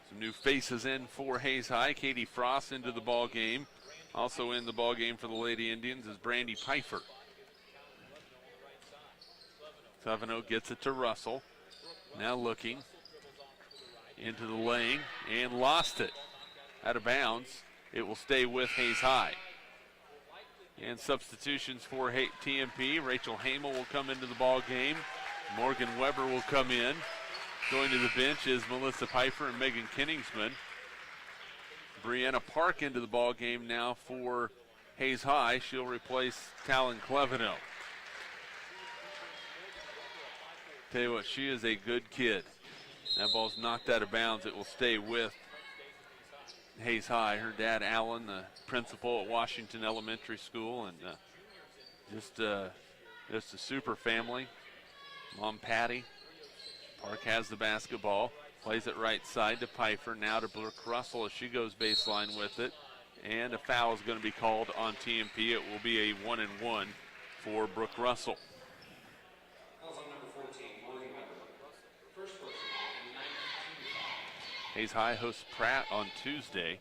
Speaker 3: Some new faces in for Hayes High. Katie Frost into the ball game. Also in the ball game for the Lady Indians is Brandy Pfeiffer. Cleveno gets it to Russell. Now looking into the lane and lost it. Out of bounds. It will stay with Hayes High. And substitutions for TMP. Rachel Hamel will come into the ball game. Morgan Weber will come in. Going to the bench is Melissa Pfeiffer and Megan Kingsman. Brianna Park into the ball game now for Hayes High. She'll replace Talon Cleveno. Tell you what, she is a good kid. That ball's knocked out of bounds. It will stay with Hayes High. Her dad, Alan, the principal at Washington Elementary School, and just a super family. Mom, Patty. Park has the basketball, plays it right side to Pfeiffer, now to Brooke Russell as she goes baseline with it. And a foul is going to be called on TMP. It will be a 1-and-1 for Brooke Russell. Hayes High hosts Pratt on Tuesday.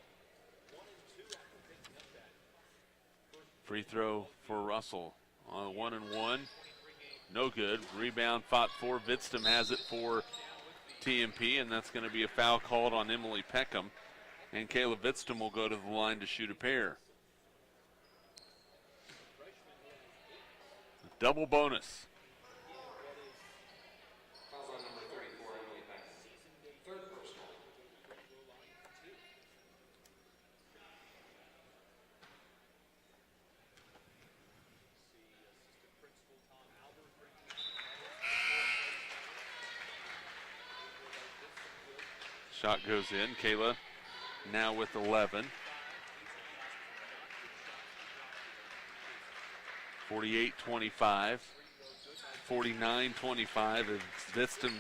Speaker 3: Free throw for Russell on 1-and-1. No good. Rebound fought for. Vidstum has it for TMP, and that's going to be a foul called on Emily Peckham. And Kayla Vidstum will go to the line to shoot a pair. Double bonus. Shot goes in. Kayla now with 11. 48-25. 49-25. And Vidstum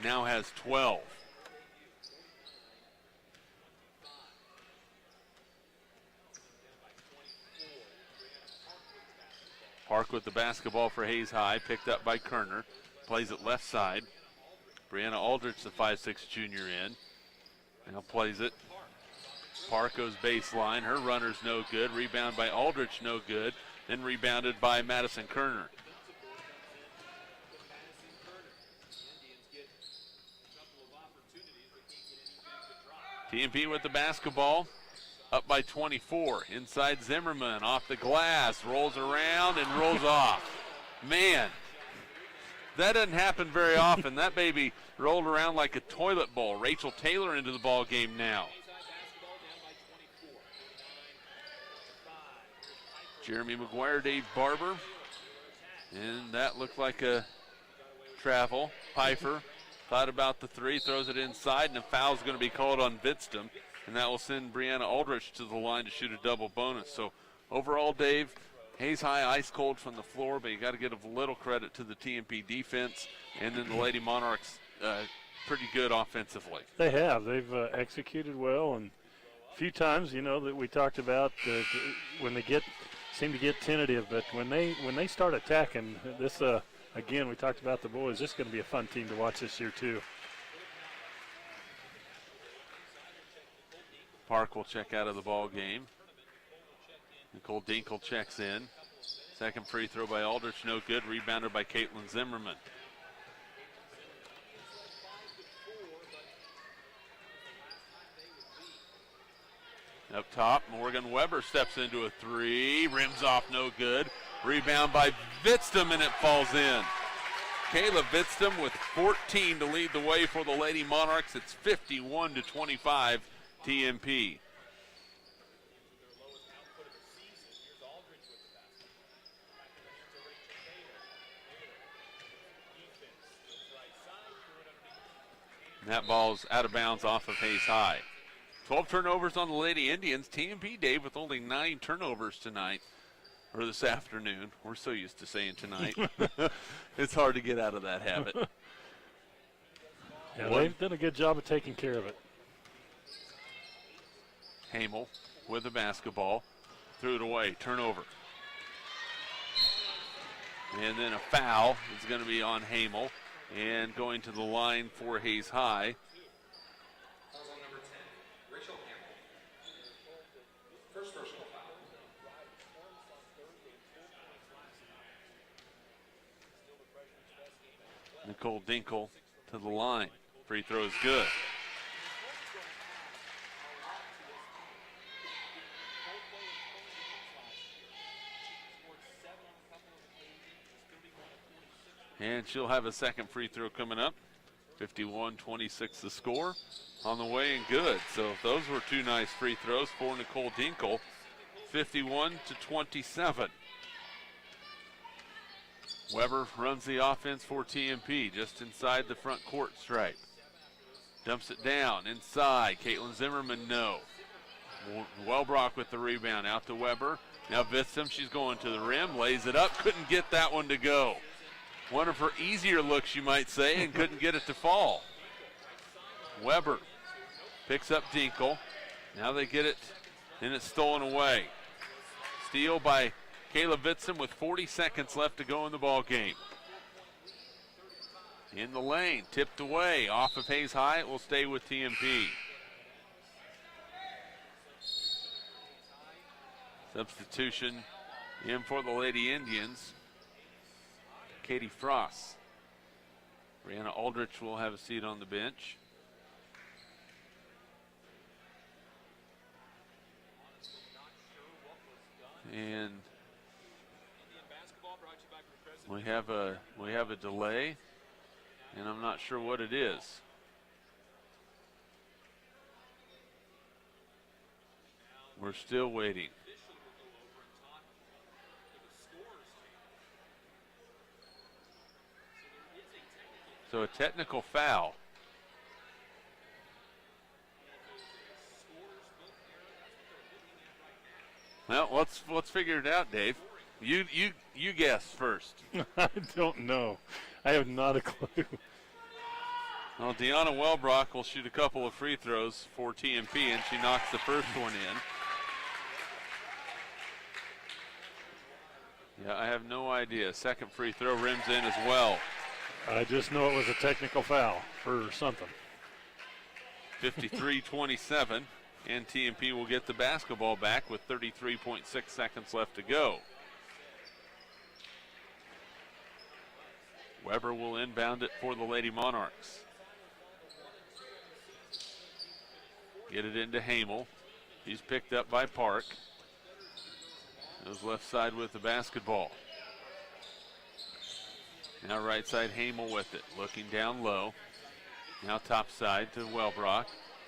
Speaker 3: now has 12. Park with the basketball for Hayes High. Picked up by Kerner. Plays it left side. Brianna Aldrich, the 5'6" junior, in. Now plays it. Park goes baseline. Her runner's no good. Rebound by Aldrich, no good. Then rebounded by Madison Kerner. TMP with the basketball, up by 24. Inside Zimmerman, off the glass, rolls around and rolls off. Man, that doesn't happen very often. That baby rolled around like a toilet bowl. Rachel Taylor into the ball game now. Jeremy McGuire, Dave Barber. And that looked like a travel. Pfeiffer thought about the three, throws it inside, and a foul's going to be called on Vidstum. And that will send Brianna Aldrich to the line to shoot a double bonus. So overall, Dave, Hayes High ice cold from the floor, but you got to give a little credit to the TMP defense. And then the Lady Monarchs pretty good offensively.
Speaker 4: They have. They've executed well, and a few times, you know, that we talked about when they seem to get tentative, but when they start attacking, this again, we talked about the boys. This is going to be a fun team to watch this year too.
Speaker 3: Park will check out of the ball game. Nicole Dinkle checks in. Second free throw by Aldrich, no good. Rebounded by Caitlin Zimmerman. Up top, Morgan Weber steps into a three. Rims off, no good. Rebound by Vidstum, and it falls in. Kayla Vidstum with 14 to lead the way for the Lady Monarchs. It's 51-25 TMP. And that ball's out of bounds off of Hayes High. 12 turnovers on the Lady Indians. TMP, Dave, with only 9 turnovers tonight, or this afternoon. We're so used to saying tonight. It's hard to get out of that habit.
Speaker 4: Yeah, they've done a good job of taking care of it.
Speaker 3: Hamel with the basketball. Threw it away. Turnover. And then a foul is going to be on Hamel. And going to the line for Hayes High.
Speaker 5: Fouls on number 10, Rachel Hamel. First personal foul.
Speaker 3: Nicole Dinkle to the line. Free throw is good. And she'll have a second free throw coming up. 51-26 the score. On the way and good. So those were 2 nice free throws for Nicole Dinkle. 51-27. Weber runs the offense for TMP just inside the front court stripe. Dumps it down inside. Caitlin Zimmerman, no. Wellbrock with the rebound. Out to Weber. Now Vidstum, she's going to the rim. Lays it up. Couldn't get that one to go. One of her easier looks, you might say, and couldn't get it to fall. Weber picks up Dinkle. Now they get it, and it's stolen away. Steal by Kayla Vidstum with 40 seconds left to go in the ball game. In the lane, tipped away, off of Hayes High. It will stay with TMP. Substitution in for the Lady Indians. Katie Frost. Brianna Aldrich will have a seat on the bench. And we have a delay, and I'm not sure what it is. We're still waiting. So a technical foul. Well, let's figure it out, Dave. You guess first.
Speaker 4: I don't know. I have not a clue.
Speaker 3: Well, Deanna Wellbrock will shoot a couple of free throws for TMP, and she knocks the first one in. Yeah, I have no idea. Second free throw rims in as well.
Speaker 4: I just know it was a technical foul for something.
Speaker 3: 53-27, and TMP will get the basketball back with 33.6 seconds left to go. Weber will inbound it for the Lady Monarchs. Get it into Hamel. He's picked up by Park. Goes left side with the basketball. Now right side, Hamel with it. Looking down low. Now top side to Wellbrock.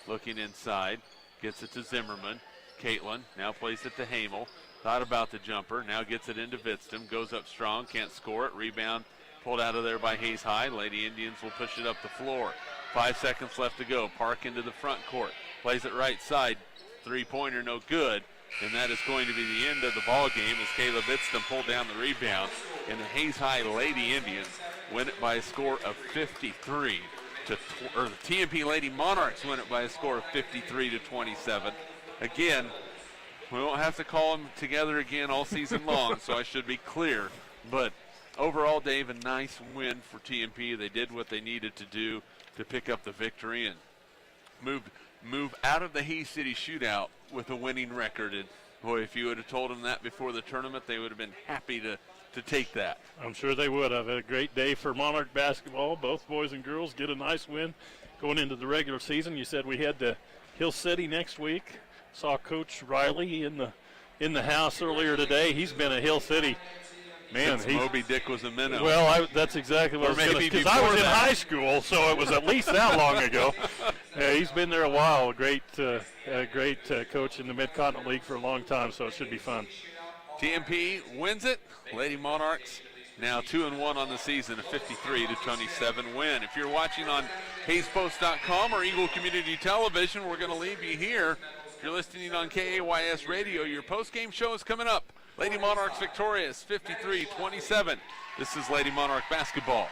Speaker 3: Looking inside. Gets it to Zimmerman. Caitlin now plays it to Hamel. Thought about the jumper. Now gets it into Vidston. Goes up strong. Can't score it. Rebound pulled out of there by Hayes High. Lady Indians will push it up the floor. 5 seconds left to go. Park into the front court. Plays it right side. Three-pointer no good. And that is going to be the end of the ball game as Kayla Vidston pulled down the rebound. And the Hayes High Lady Indians win it by a score of 53 to, or the TMP Lady Monarchs win it by a score of 53 to 27. Again, we won't have to call them together again all season long, so I should be clear. But overall, Dave, a nice win for TMP. They did what they needed to do to pick up the victory and move out of the Hayes City Shootout with a winning record. And boy, if you would have told them that before the tournament, they would have been happy to take that.
Speaker 4: I'm sure they would have. A great day for Monarch basketball. Both boys and girls get a nice win going into the regular season. You said we head to Hill City next week. Saw Coach Riley in the house earlier today. He's been at Hill City. Man,
Speaker 3: Moby Dick was a minnow.
Speaker 4: Well, that's exactly what I was going to say. Because I was in high school, so it was at least that long ago. He's been there a while. A great coach in the Mid-Continent League for a long time, so it should be fun.
Speaker 3: TMP wins it. Lady Monarchs now 2-1 on the season, a 53 to 27 win. If you're watching on HayesPost.com or Eagle Community Television, we're going to leave you here. If you're listening on KAYS Radio, your post-game show is coming up. Lady Monarchs victorious, 53-27. This is Lady Monarch basketball.